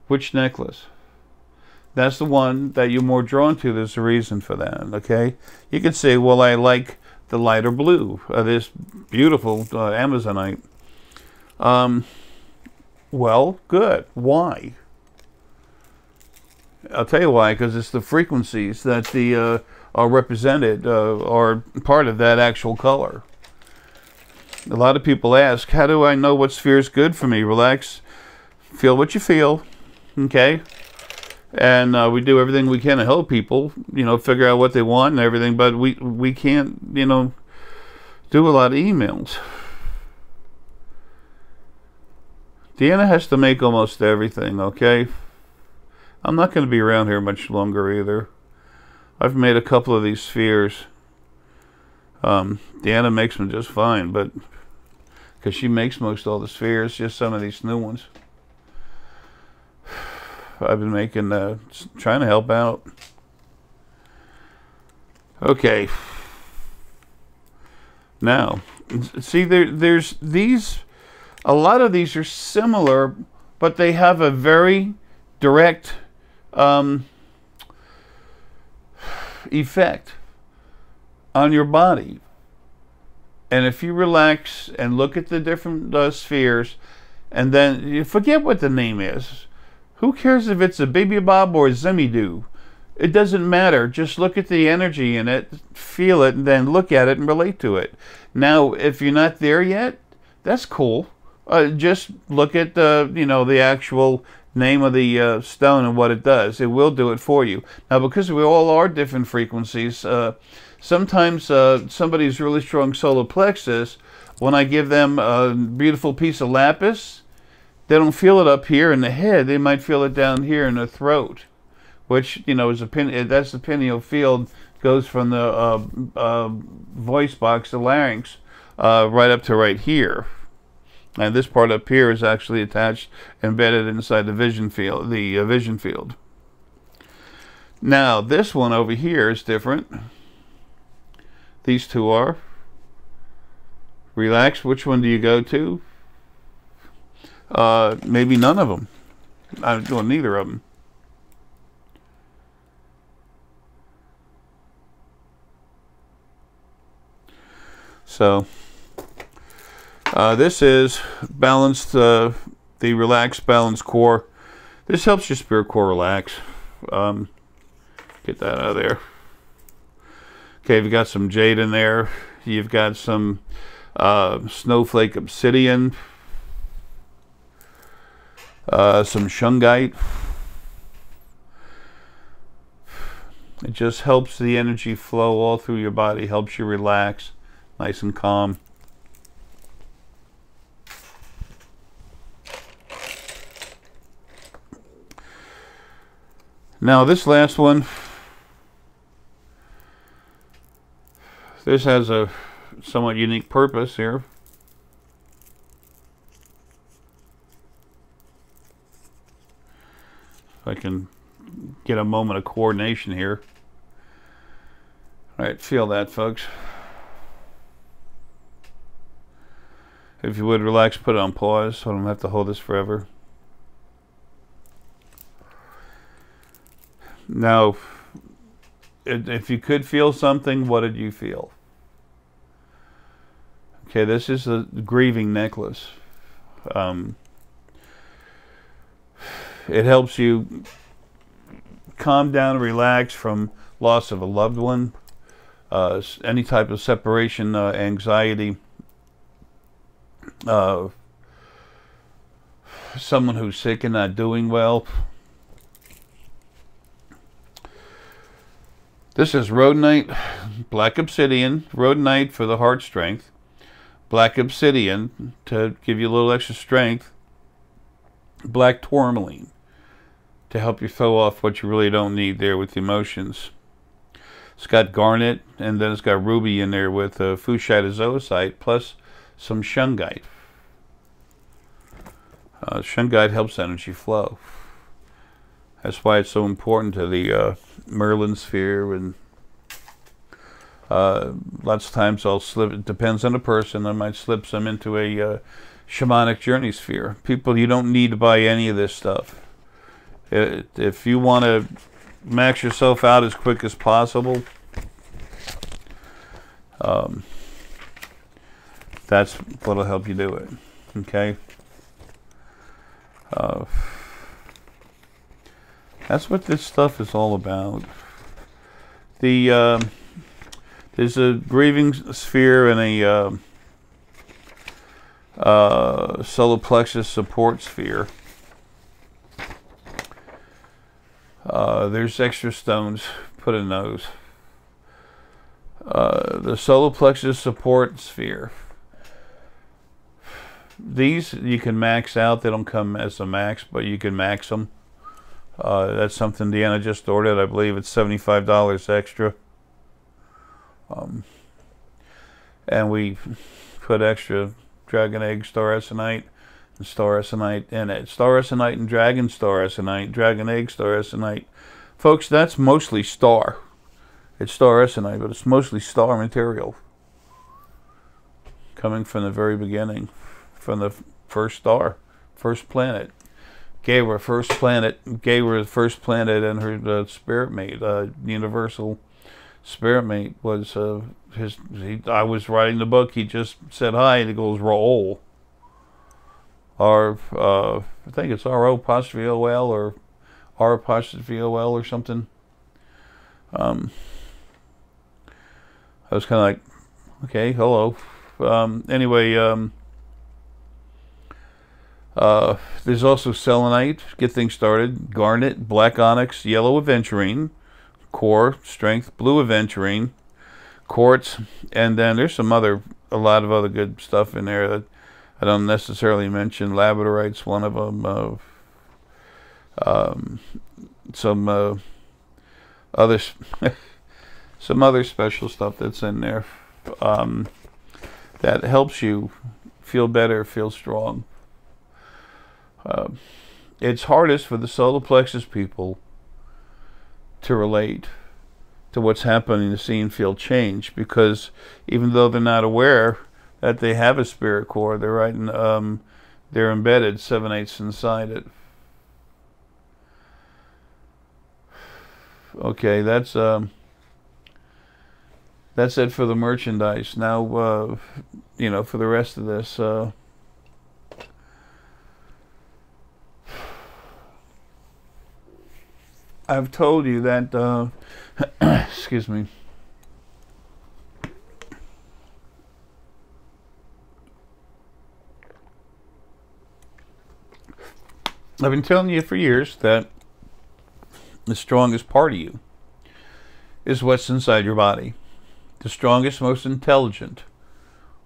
Which necklace? That's the one that you're more drawn to. There's a reason for that, okay? You could say, well, I like the lighter blue, this beautiful Amazonite. Well, good. Why? I'll tell you why, because it's the frequencies that are represented, are part of that actual color. A lot of people ask, how do I know what sphere is good for me? Relax. Feel what you feel. Okay? And we do everything we can to help people, you know, figure out what they want and everything, but we can't, you know, do a lot of emails. Deanna has to make almost everything, okay? I'm not going to be around here much longer either. I've made a couple of these spheres. Deanna makes them just fine, but because she makes most all the spheres, just some of these new ones. I've been making, trying to help out. Okay. Now, see, there's these, a lot of these are similar, but they have a very direct effect on your body. And if you relax and look at the different spheres, and then you forget what the name is. Who cares if it's a Baby Bob or a Zimmy-Doo? It doesn't matter. Just look at the energy in it, feel it, and then look at it and relate to it. Now, if you're not there yet, that's cool. Just look at the, you know, the actual name of the stone and what it does. It will do it for you. Now, because we all are different frequencies, sometimes somebody's really strong solar plexus, when I give them a beautiful piece of lapis, they don't feel it up here in the head. They might feel it down here in the throat, which, you know, is that's the pineal field, goes from the voice box, the larynx, right up to right here. And this part up here is actually attached, embedded inside the vision field. Now, this one over here is different. These two are. Relax. Which one do you go to? Maybe none of them. I'm doing neither of them. So, this is balanced, the relaxed, balanced core. This helps your spirit core relax. Get that out of there. Okay, you've got some jade in there. You've got some snowflake obsidian. some shungite. It just helps the energy flow all through your body, helps you relax, nice and calm. Now this last one, this has a somewhat unique purpose here. If I can get a moment of coordination here. All right, feel that, folks. If you would relax, put it on pause so I don't have to hold this forever. Now, if you could feel something, what did you feel? Okay, this is a grieving necklace. It helps you calm down and relax from loss of a loved one, any type of separation anxiety, someone who's sick and not doing well. This is rhodonite, black obsidian, rhodonite for the heart strength, black obsidian to give you a little extra strength, black tourmaline to help you throw off what you really don't need there with the emotions. It's got garnet, and then it's got ruby in there with fuchsite azoosite plus some shungite. Shungite helps energy flow. That's why it's so important to the Merlin sphere, and lots of times I'll slip, it depends on the person, I might slip some into a shamanic journey sphere. People, you don't need to buy any of this stuff. If you want to max yourself out as quick as possible, that's what'll help you do it. Okay? That's what this stuff is all about. There's a grieving sphere and a solar plexus support sphere. There's extra stones put in those. The solar plexus support sphere. These you can max out. They don't come as a max, but you can max them. That's something Deanna just ordered. I believe it's $75 extra. And we put extra dragon egg star essenite and star essenite in it. Star essenite and dragon star essenite, dragon egg star essenite. Folks, that's mostly star. It's star essenite, but it's mostly star material. Coming from the very beginning. From the first star, first planet. Gaia, first planet. Gaia, first planet, and her spirit mate, universal spirit mate, was I was writing the book. He just said hi, and he goes roll. Or I think it's R O apostrophe O L or R apostrophe O L or something. I was kind of like, okay, hello. Anyway. There's also selenite, get things started, garnet, black onyx, yellow aventurine, core, strength, blue aventurine, quartz, and then there's a lot of other good stuff in there that I don't necessarily mention. Labradorite's one of them. Some other some other special stuff that's in there that helps you feel better, feel strong. It's hardest for the solar plexus people to relate to what's happening to see and feel change, because even though they're not aware that they have a spirit core, they're right in, they're embedded 7/8 inside it. Okay, that's it for the merchandise. Now, you know, for the rest of this. I've told you that, excuse me, I've been telling you for years that the strongest part of you is what's inside your body. The strongest, most intelligent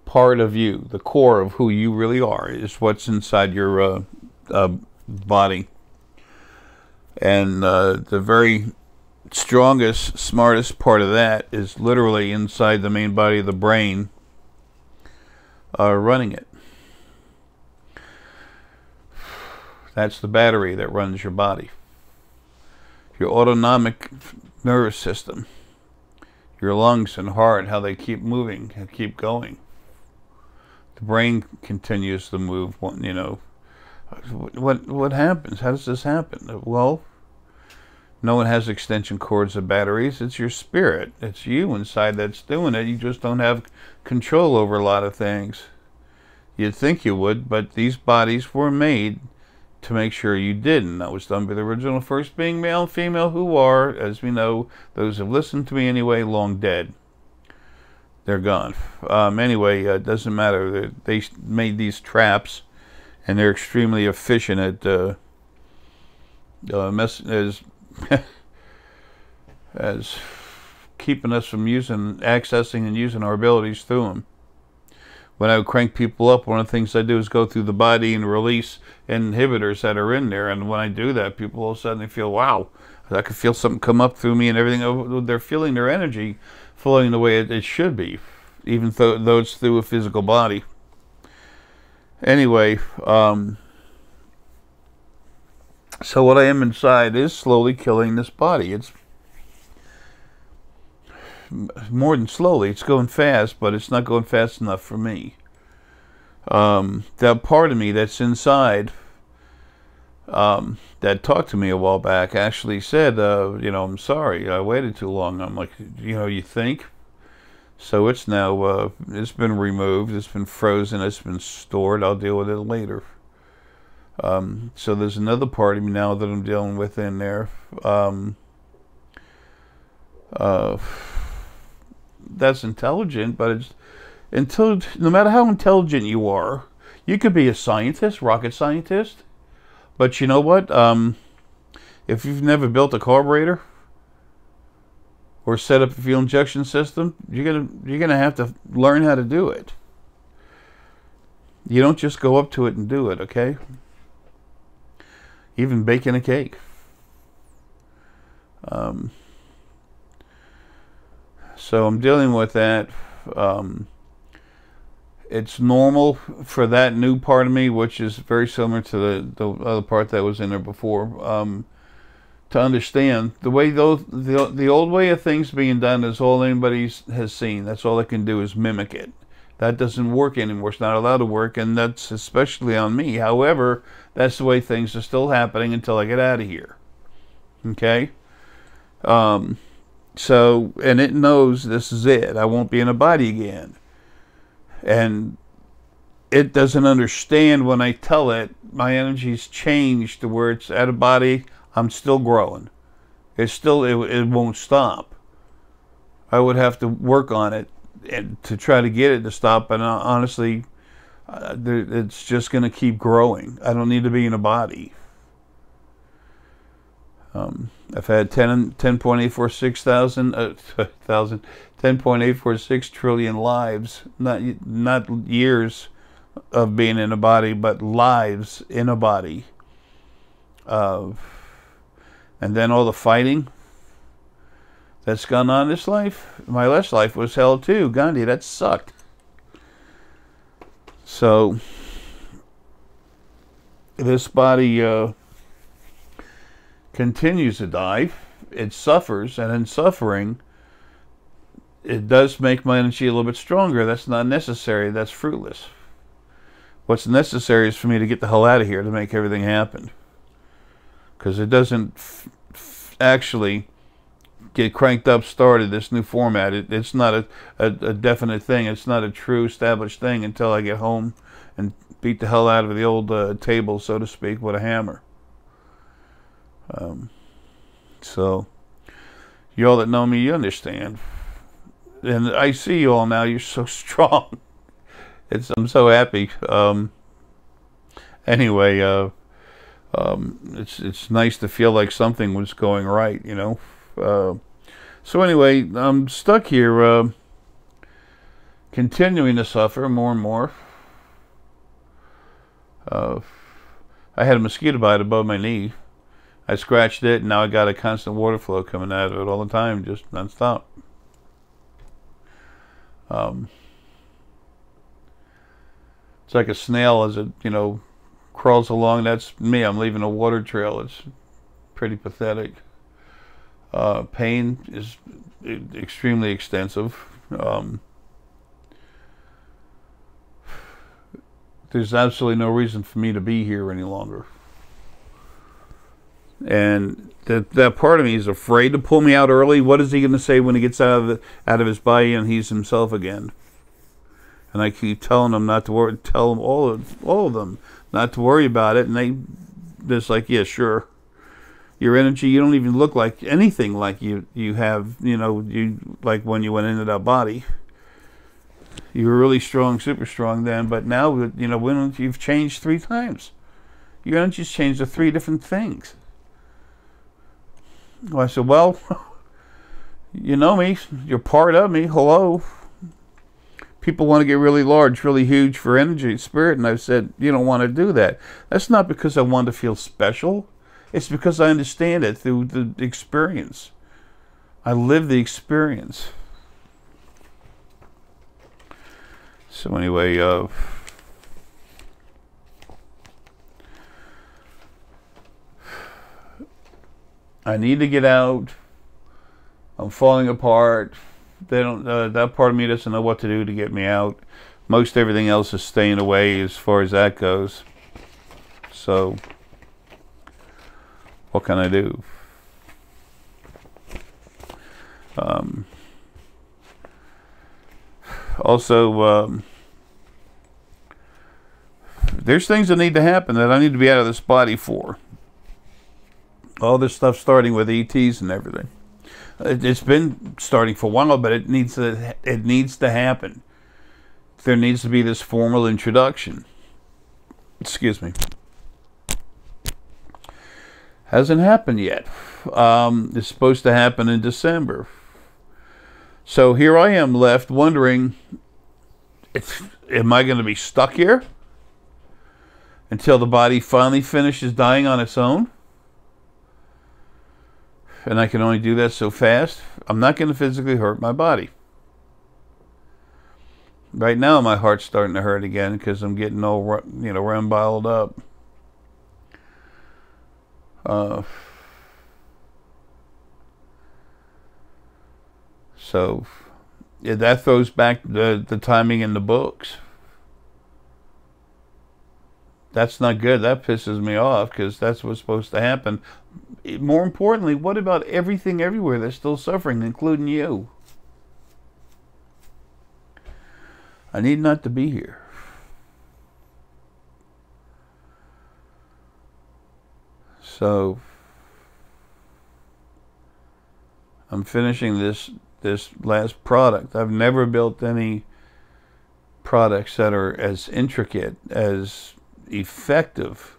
part of you, the core of who you really are, is what's inside your body. And the very strongest, smartest part of that is literally inside the main body of the brain, running it. That's the battery that runs your body. Your autonomic nervous system, your lungs and heart, how they keep moving and keep going. The brain continues to move. You know, what happens? How does this happen? Well, no one has extension cords or batteries. It's your spirit. It's you inside that's doing it. You just don't have control over a lot of things. You'd think you would, but these bodies were made to make sure you didn't. That was done by the original first being, male and female, who are, as we know, those who have listened to me anyway, long dead. They're gone. Anyway, it doesn't matter. They made these traps, and they're extremely efficient at as keeping us from accessing and using our abilities through them. When I would crank people up, one of the things I do is go through the body and release inhibitors that are in there. And when I do that, people all of a sudden they feel, wow, I could feel something come up through me and everything. They're feeling their energy flowing the way it should be, even though it's through a physical body. Anyway, so what I am inside is slowly killing this body. It's more than slowly. It's going fast, but it's not going fast enough for me. That part of me that's inside, that talked to me a while back, actually said, you know, I'm sorry, I waited too long. I'm like, you know, you think? So it's now, it's been removed, it's been frozen, it's been stored. I'll deal with it later. So there's another part of me now that I'm dealing with in there. That's intelligent, but no matter how intelligent you are, you could be a scientist, rocket scientist, but you know what? If you've never built a carburetor or set up a fuel injection system, you're gonna have to learn how to do it. You don't just go up to it and do it, okay? Even baking a cake. So I'm dealing with that. It's normal for that new part of me, which is very similar to the other part that was in there before, to understand the way the old way of things being done is all anybody has seen. That's all they can do is mimic it. That doesn't work anymore. It's not allowed to work, and that's especially on me. However, that's the way things are still happening until I get out of here. Okay? So, and it knows this is it. I won't be in a body again. And it doesn't understand when I tell it my energy's changed to where it's out of body. I'm still growing. It won't stop. I would have to work on it to try to get it to stop. And honestly, it's just going to keep growing. I don't need to be in a body. I've had 10.846 trillion lives, not years of being in a body, but lives in a body. And then all the fighting that's gone on this life. My last life was hell too. Gandhi, that sucked. So this body continues to die. It suffers, and in suffering, it does make my energy a little bit stronger. That's not necessary. That's fruitless. What's necessary is for me to get the hell out of here to make everything happen. Because it doesn't actually get cranked up, started, this new format. It's not a definite thing. It's not a true established thing until I get home and beat the hell out of the old table, so to speak, with a hammer. So, you all that know me, you understand. And I see you all now. You're so strong. I'm so happy. Anyway, It's nice to feel like something was going right, you know. So anyway, I'm stuck here, continuing to suffer more and more. I had a mosquito bite above my knee. I scratched it, and now I got a constant water flow coming out of it all the time, just nonstop. It's like a snail as it, you know, crawls along. That's me. I'm leaving a water trail. It's pretty pathetic. Pain is extremely extensive. There's absolutely no reason for me to be here any longer. And that part of me is afraid to pull me out early. What is he going to say when he gets out of his body and he's himself again? And I keep telling them not to worry. Tell them all of them not to worry about it. And they're just like, yeah, sure. Your energy, you don't even look like anything like you have, you know, you like when you went into that body. You were really strong, super strong then, but now, you know, when you've changed 3 times. Your energy's changed to 3 different things. Well, I said, well, you know me, you're part of me, hello. People want to get really large, really huge for energy, spirit, and I've said, you don't want to do that. That's not because I want to feel special. It's because I understand it through the experience. I live the experience. So anyway, I need to get out. I'm falling apart. They don't. That part of me doesn't know what to do to get me out. Most everything else is staying away as far as that goes. So, what can I do? Also, there's things that need to happen that I need to be out of this body for. All this stuff starting with ETs and everything. It's been starting for a while, but it needs to happen. There needs to be this formal introduction. Excuse me. Hasn't happened yet. It's supposed to happen in December. So here I am left wondering, am I going to be stuck here until the body finally finishes dying on its own? And I can only do that so fast. I'm not going to physically hurt my body. Right now my heart's starting to hurt again because I'm getting all, you know, rambiled up. So yeah, that throws back the timing in the books. That's not good. That pisses me off because that's what's supposed to happen. More importantly, what about everything everywhere that's still suffering, including you? I need not to be here. So I'm finishing this last product. I've never built any products that are as intricate, as effective,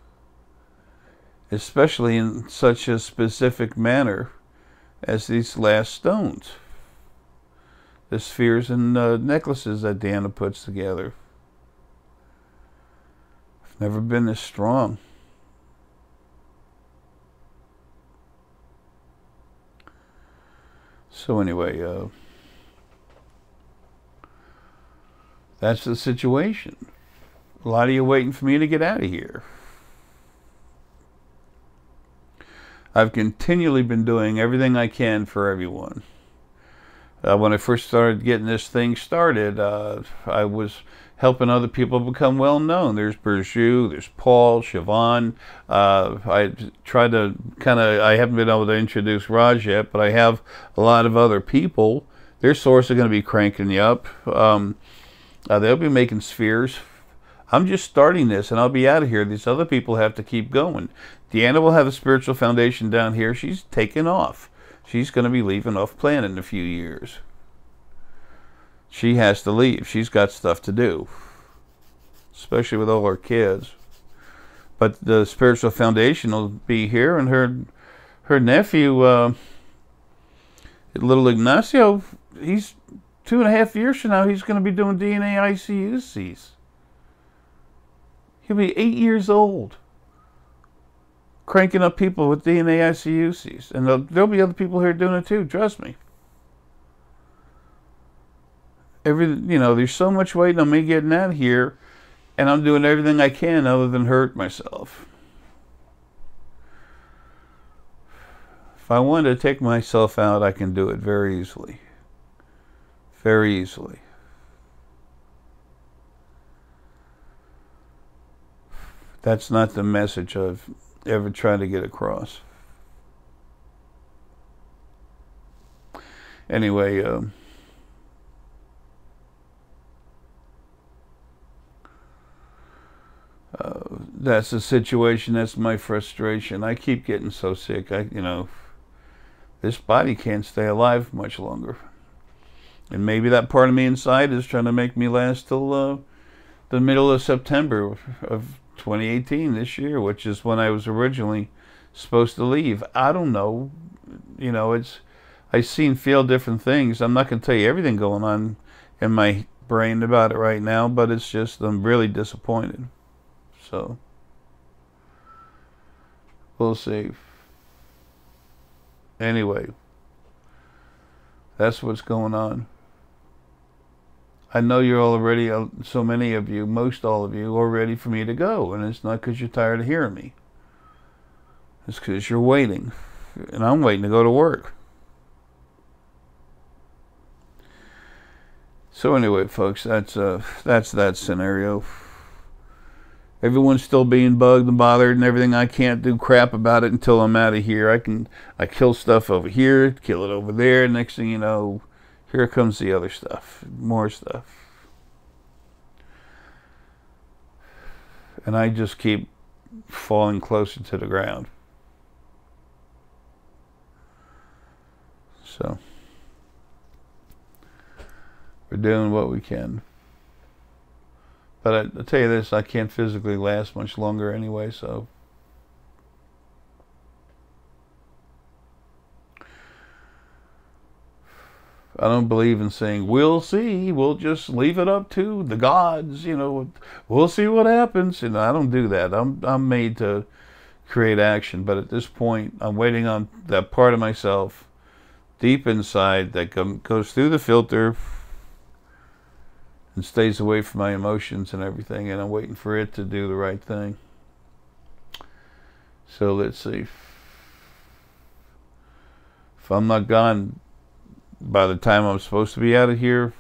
especially in such a specific manner as these last stones. The spheres and necklaces that Deanna puts together. I've never been this strong. So anyway, that's the situation. A lot of you waiting for me to get out of here. I've continually been doing everything I can for everyone. When I first started getting this thing started, I was helping other people become well known. There's Berjou, there's Paul, Siobhan. I tried to I haven't been able to introduce Raj yet, but I have a lot of other people. Their source are going to be cranking you up. They'll be making spheres. I'm just starting this, and I'll be out of here. These other people have to keep going. Deanna will have a spiritual foundation down here. She's taking off. She's going to be leaving off planet in a few years. She has to leave. She's got stuff to do, especially with all her kids. but the spiritual foundation will be here, and her nephew, little Ignacio, he's 2.5 years from now, he's going to be doing DNA I.C.U.Cs. He'll be 8 years old, cranking up people with DNA I.C.U.Cs. And there'll be other people here doing it too, trust me. There's so much waiting on me getting out of here, and I'm doing everything I can other than hurt myself. If I wanted to take myself out, I can do it very easily. Very easily. That's not the message I've ever tried to get across. Anyway, that's the situation. That's my frustration. I keep getting so sick. This body can't stay alive much longer. And maybe that part of me inside is trying to make me last till the middle of September of 2018, this year, which is when I was originally supposed to leave. I don't know. I see and feel different things. I'm not going to tell you everything going on in my brain about it right now, but it's just I'm really disappointed. So, we'll see. Anyway, that's what's going on. I know you're already, so many of you, most all of you, are ready for me to go. And it's not because you're tired of hearing me. It's because you're waiting. And I'm waiting to go to work. So anyway, folks, that's that scenario. Everyone's still being bugged and bothered and everything. I can't do crap about it until I'm out of here. I kill stuff over here, kill it over there. Next thing you know, here comes the other stuff, more stuff. And I just keep falling closer to the ground. So, we're doing what we can. But I'll tell you this, I can't physically last much longer anyway, so. I don't believe in saying, we'll see, we'll just leave it up to the gods, we'll see what happens. I don't do that. I'm made to create action, but at this point, I'm waiting on that part of myself deep inside that goes through the filter and stays away from my emotions and everything, and I'm waiting for it to do the right thing. So let's see. If I'm not gone by the time I'm supposed to be out of here,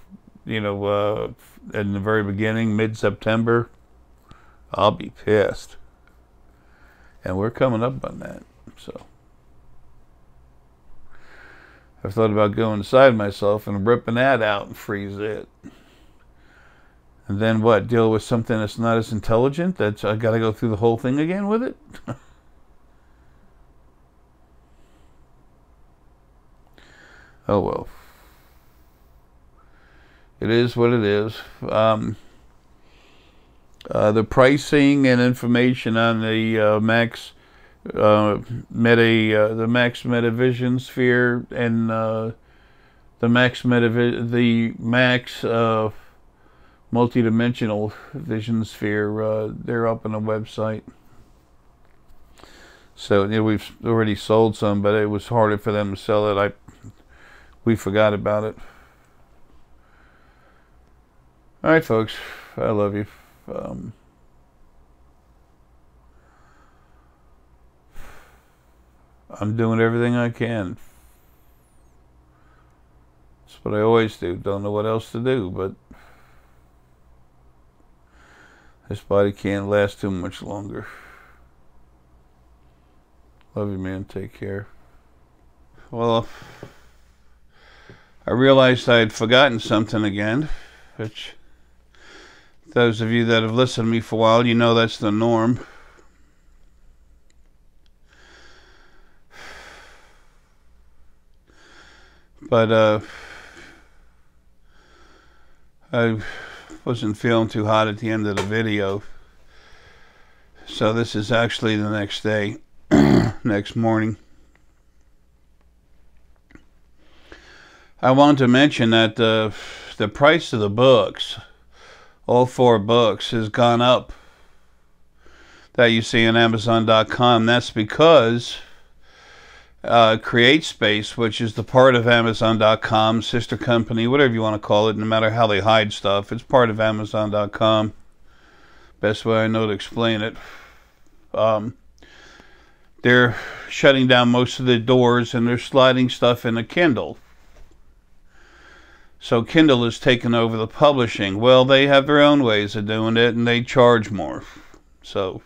in the very beginning, mid-September, I'll be pissed. And we're coming up on that, so. I've thought about going inside myself and ripping that out and freeze it. And then what? Deal with something that's not as intelligent? That's I got to go through the whole thing again with it? Oh well. It is what it is. The pricing and information on the Max Metavision sphere and the Max multidimensional vision sphere, they're up on the website. So we've already sold some, but it was harder for them to sell it. We forgot about it. All right, folks, I love you. I'm doing everything I can. That's what I always do. Don't know what else to do, but this body can't last too much longer. Love you, man. Take care. Well, I realized I had forgotten something again, which those of you that have listened to me for a while, you know that's the norm. But I wasn't feeling too hot at the end of the video, So this is actually the next day, next morning. I wanted to mention that the price of the books, all 4 books, has gone up that you see on Amazon.com. That's because CreateSpace, which is the part of Amazon.com, sister company, whatever you want to call it, no matter how they hide stuff, it's part of Amazon.com. Best way I know to explain it. They're shutting down most of the doors and they're sliding stuff into Kindle. So Kindle has taken over the publishing. Well, they have their own ways of doing it, and they charge more. So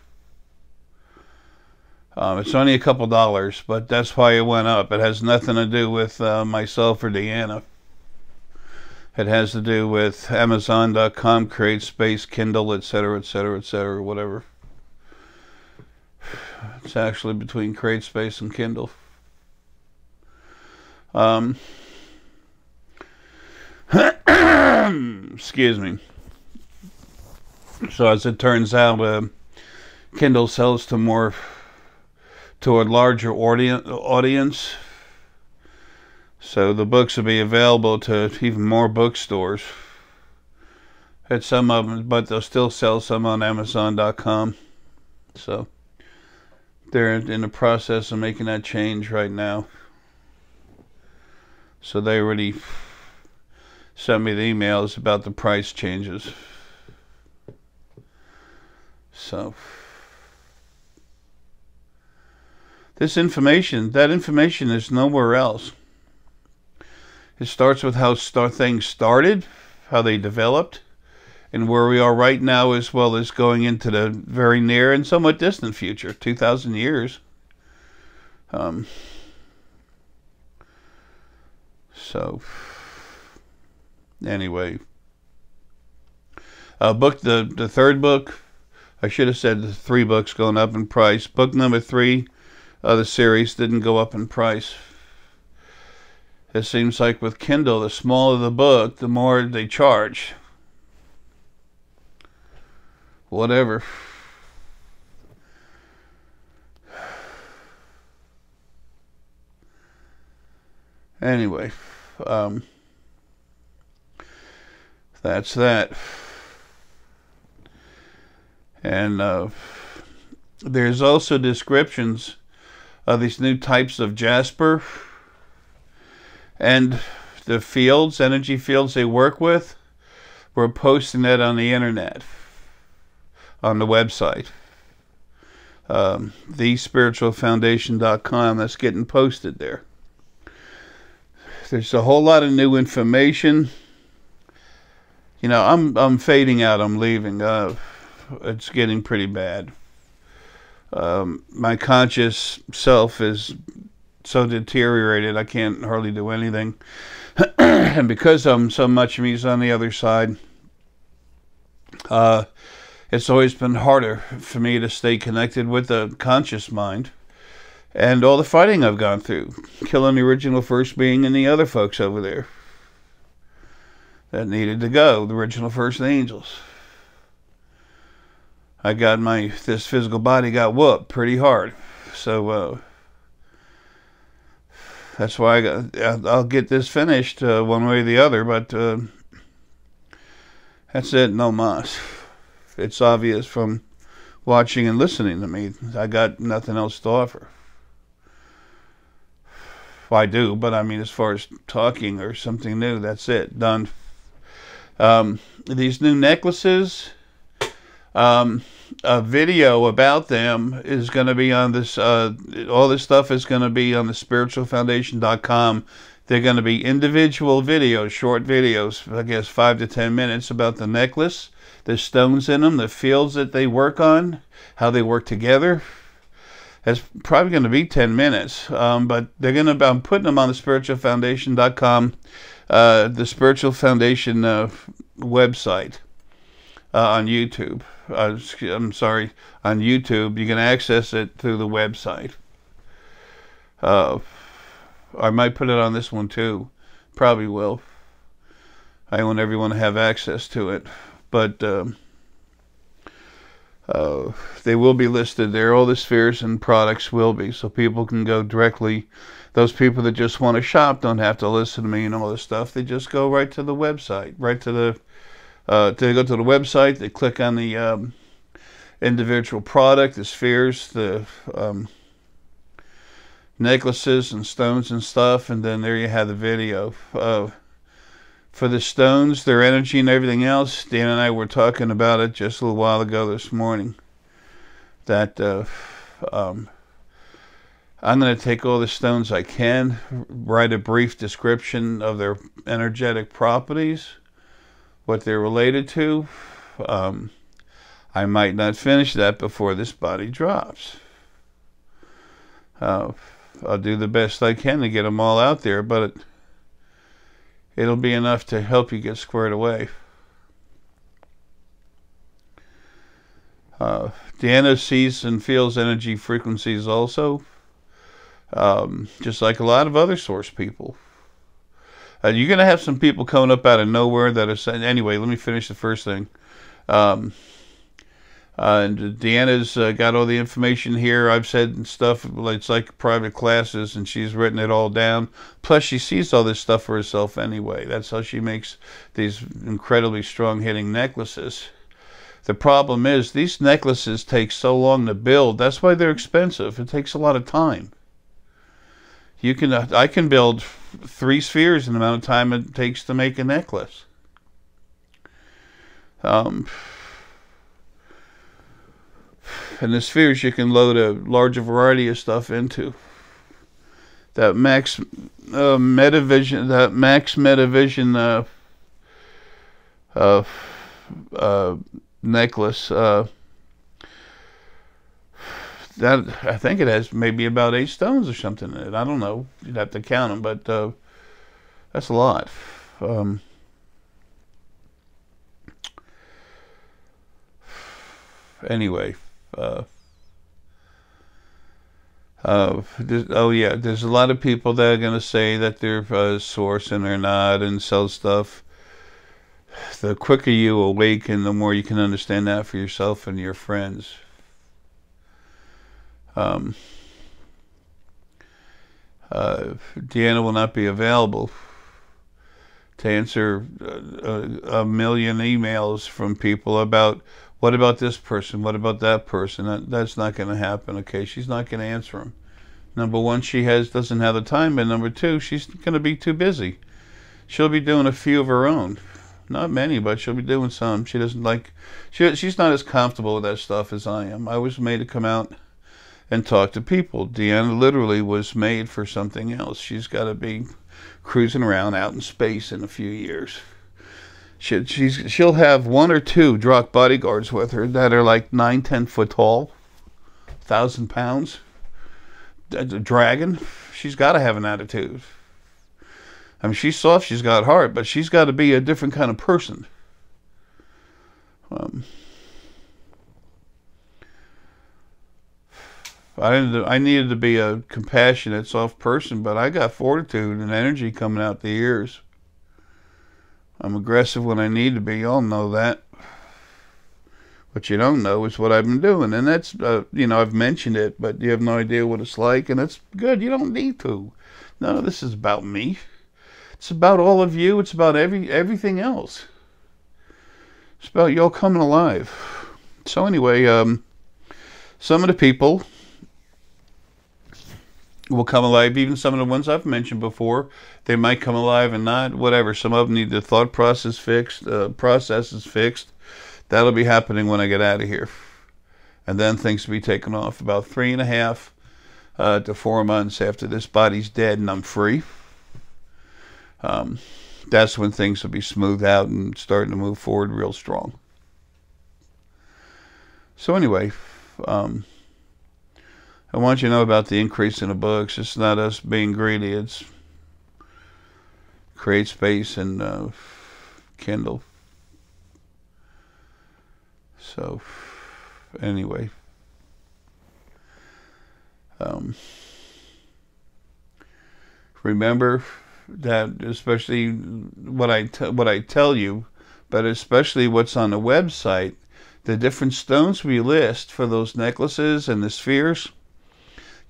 it's only a couple dollars, but that's why it went up. It has nothing to do with myself or Deanna. It has to do with Amazon.com, CreateSpace, Kindle, etc., etc., etc., whatever. It's actually between CreateSpace and Kindle. Excuse me. So as it turns out, Kindle sells to a larger audience. So the books will be available to even more bookstores. At some of them, but they'll still sell some on Amazon.com. So they're in the process of making that change right now. So they already sent me the emails about the price changes. So that information is nowhere else. It starts with how things started, how they developed, and where we are right now, as well as going into the very near and somewhat distant future, 2,000 years. So anyway, the third book, I should have said the 3 books going up in price. Book number 3 of the series didn't go up in price. It seems like with Kindle, the smaller the book, the more they charge. Whatever. Anyway, that's that. And there's also descriptions of these new types of jasper and the fields, energy fields they work with. We're posting that on the internet, on the website, thespiritualfoundation.com. That's getting posted there. There's a whole lot of new information. You know, I'm fading out. I'm leaving. It's getting pretty bad. My conscious self is so deteriorated I can't hardly do anything. And because so much of me is on the other side, it's always been harder for me to stay connected with the conscious mind. And all the fighting I've gone through, killing the original first being and the other folks over there that needed to go, the original first angels. I got this physical body got whooped pretty hard. So that's why I'll get this finished one way or the other, but that's it, no mas. It's obvious from watching and listening to me, I got nothing else to offer. Well, I do, but I mean, as far as talking or something new, that's it, done. These new necklaces, a video about them is going to be on this, all this stuff is going to be on the spiritualfoundation.com. They're going to be individual videos, short videos, I guess 5 to 10 minutes, about the necklace, the stones in them, the fields that they work on, how they work together. It's probably going to be 10 minutes, but they're going to. I'm putting them on the spiritualfoundation.com, the Spiritual Foundation website on YouTube. I'm sorry, on YouTube. You can access it through the website. I might put it on this one too. Probably will. I want everyone to have access to it, but They will be listed there. All the spheres and products will be, so people can go directly. Those people that just want to shop don't have to listen to me and all this stuff. They just go right to the website, right to the. They go to the website. They click on the individual product, the spheres, the necklaces and stones and stuff, and then there you have the video. For the stones, their energy and everything else, Dan and I were talking about it just a little while ago this morning, that I'm going to take all the stones I can, write a brief description of their energetic properties, what they're related to. I might not finish that before this body drops. I'll do the best I can to get them all out there, but it'll be enough to help you get squared away. Deanna sees and feels energy frequencies also, just like a lot of other source people. You're going to have some people coming up out of nowhere that are saying, anyway, let me finish the first thing. And Deanna's got all the information here. I've said stuff, it's like private classes, and she's written it all down. Plus, she sees all this stuff for herself anyway. That's how she makes these incredibly strong hitting necklaces. The problem is, these necklaces take so long to build. That's why they're expensive. It takes a lot of time. I can build 3 spheres in the amount of time it takes to make a necklace. And the spheres you can load a larger variety of stuff into. That max metavision, necklace. That, I think it has maybe about 8 stones or something in it. I don't know. You'd have to count them, but that's a lot. Anyway. There's a lot of people that are going to say that they're a source and they're not, and sell stuff. The quicker you awaken, the more you can understand that for yourself and your friends. Deanna will not be available to answer a million emails from people about, what about this person? What about that person? That's not going to happen, okay? She's not going to answer them. Number one, she doesn't have the time, and number two, she's going to be too busy. She'll be doing a few of her own. Not many, but she'll be doing some. She doesn't like... She's not as comfortable with that stuff as I am. I was made to come out and talk to people. Deanna literally was made for something else. She's got to be cruising around out in space in a few years. She'll have 1 or 2 Drock bodyguards with her that are like 9-10 foot tall, 1,000 pounds. A dragon. She's got to have an attitude. I mean, she's soft, she's got heart, but she's got to be a different kind of person. I needed to be a compassionate, soft person, but I got fortitude and energy coming out the ears. I'm aggressive when I need to be. You all know that. What you don't know is what I've been doing. And that's, I've mentioned it, but you have no idea what it's like. And it's good. You don't need to. No, this is about me. It's about all of you. It's about everything else. It's about y'all coming alive. So anyway, some of the people will come alive. Even some of the ones I've mentioned before, they might come alive and not. Whatever. Some of them need the thought process fixed. Processes fixed. That'll be happening when I get out of here. And then things will be taken off about 3.5 to 4 months after this body's dead and I'm free. That's when things will be smoothed out and starting to move forward real strong. So anyway, I want you to know about the increase in the books. It's not us being greedy. It's create space and Kindle. So anyway, remember that, especially what I tell you, but especially what's on the website, the different stones we list for those necklaces and the spheres,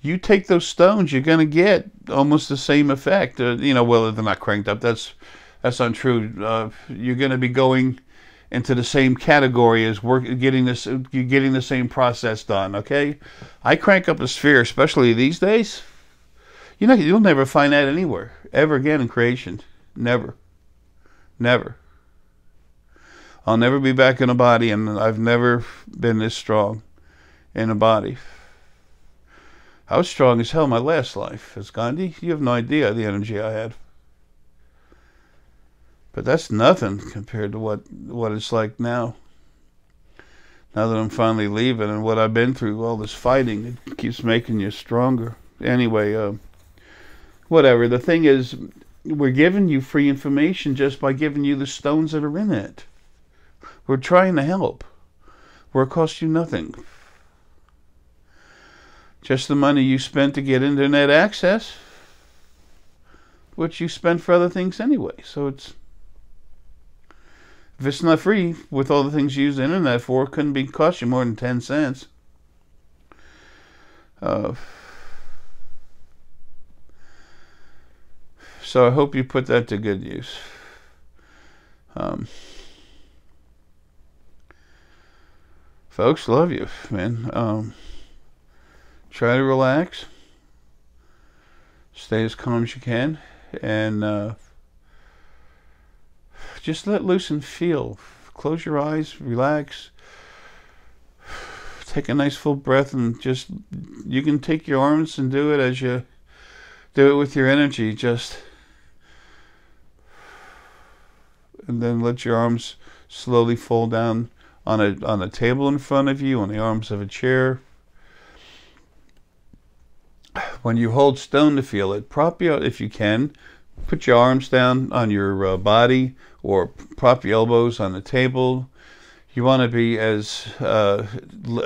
you take those stones, you're going to get almost the same effect. You know, well, they're not cranked up. That's untrue. You're going to be going into the same category as you're getting the same process done. Okay, I crank up a sphere, especially these days. You know, you'll never find that anywhere ever again in creation. Never, never. I'll never be back in a body, and I've never been this strong in a body. I was strong as hell in my last life as Gandhi. You have no idea the energy I had. But that's nothing compared to what it's like now. Now that I'm finally leaving and what I've been through, all this fighting, it keeps making you stronger. Anyway, whatever. The thing is, we're giving you free information just by giving you the stones that are in it. We're trying to help. Where it costs you nothing. Just the money you spent to get internet access, which you spent for other things anyway. So if it's not free, with all the things you use the internet for, it couldn't cost you more than 10 cents. So I hope you put that to good use. Folks, love you, man. Try to relax. Stay as calm as you can. And just let loose and feel. Close your eyes, relax. Take a nice full breath, and you can take your arms and do it as you do it with your energy. And then let your arms slowly fall down on a table in front of you, on the arms of a chair. When you hold stone to feel it, prop you, if you can, put your arms down on your body, or prop your elbows on the table. You want to be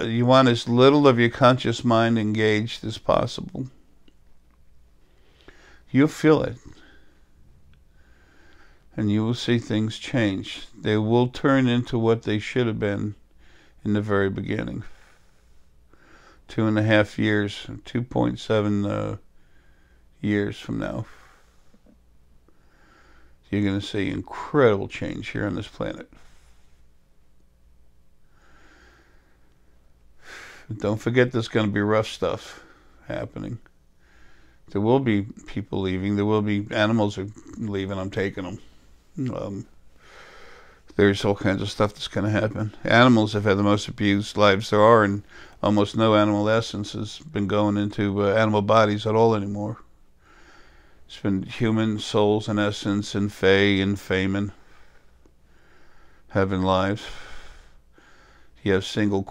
you want as little of your conscious mind engaged as possible. You'll feel it. And you will see things change. They will turn into what they should have been in the very beginning. 2.5 years, 2.7 years from now, you're going to see incredible change here on this planet. Don't forget, there's going to be rough stuff happening. There will be people leaving. There will be animals are leaving. I'm taking them. There's all kinds of stuff that's going to happen. Animals have had the most abused lives there are, and almost no animal essence has been going into animal bodies at all anymore. It's been human souls and essence and fae and faemen having lives. You have single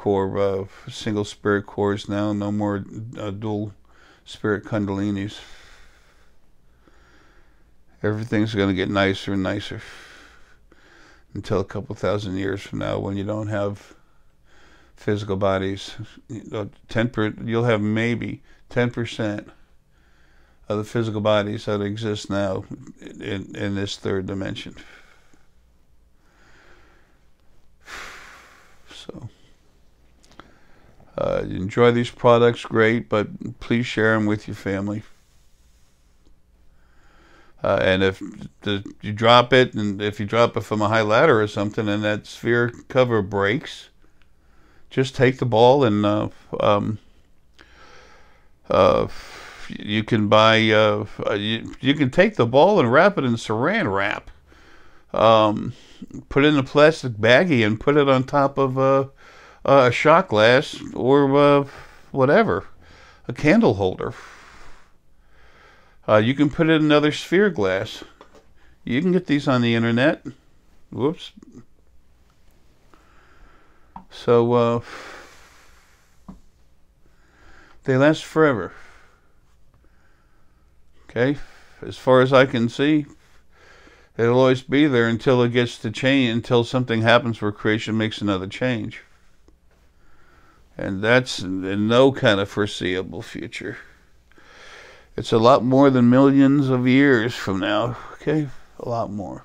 spirit cores now, no more dual spirit kundalinis. Everything's going to get nicer and nicer until a couple thousand years from now, when you don't have physical bodies. You'll have maybe 10% of the physical bodies that exist now in this third dimension. So enjoy these products, great, but please share them with your family. And if you drop it, and if you drop it from a high ladder or something, and that sphere cover breaks, just take the ball and you can buy you can take the ball and wrap it in saran wrap. Put it in a plastic baggie and put it on top of a shot glass or whatever, a candle holder. You can put it in another sphere glass. You can get these on the internet. Whoops. So they last forever. Okay, as far as I can see, it'll always be there until it gets to change, until something happens where creation makes another change. And that's in no kind of foreseeable future. It's a lot more than millions of years from now, okay? A lot more.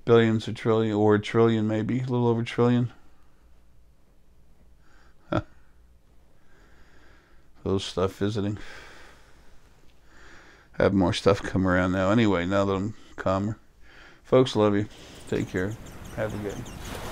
billions, a trillion, or a trillion maybe, a little over a trillion. Huh. Those stuff visiting. I have more stuff come around now. Anyway, now that I'm calmer. Folks, love you. Take care. Have a good one.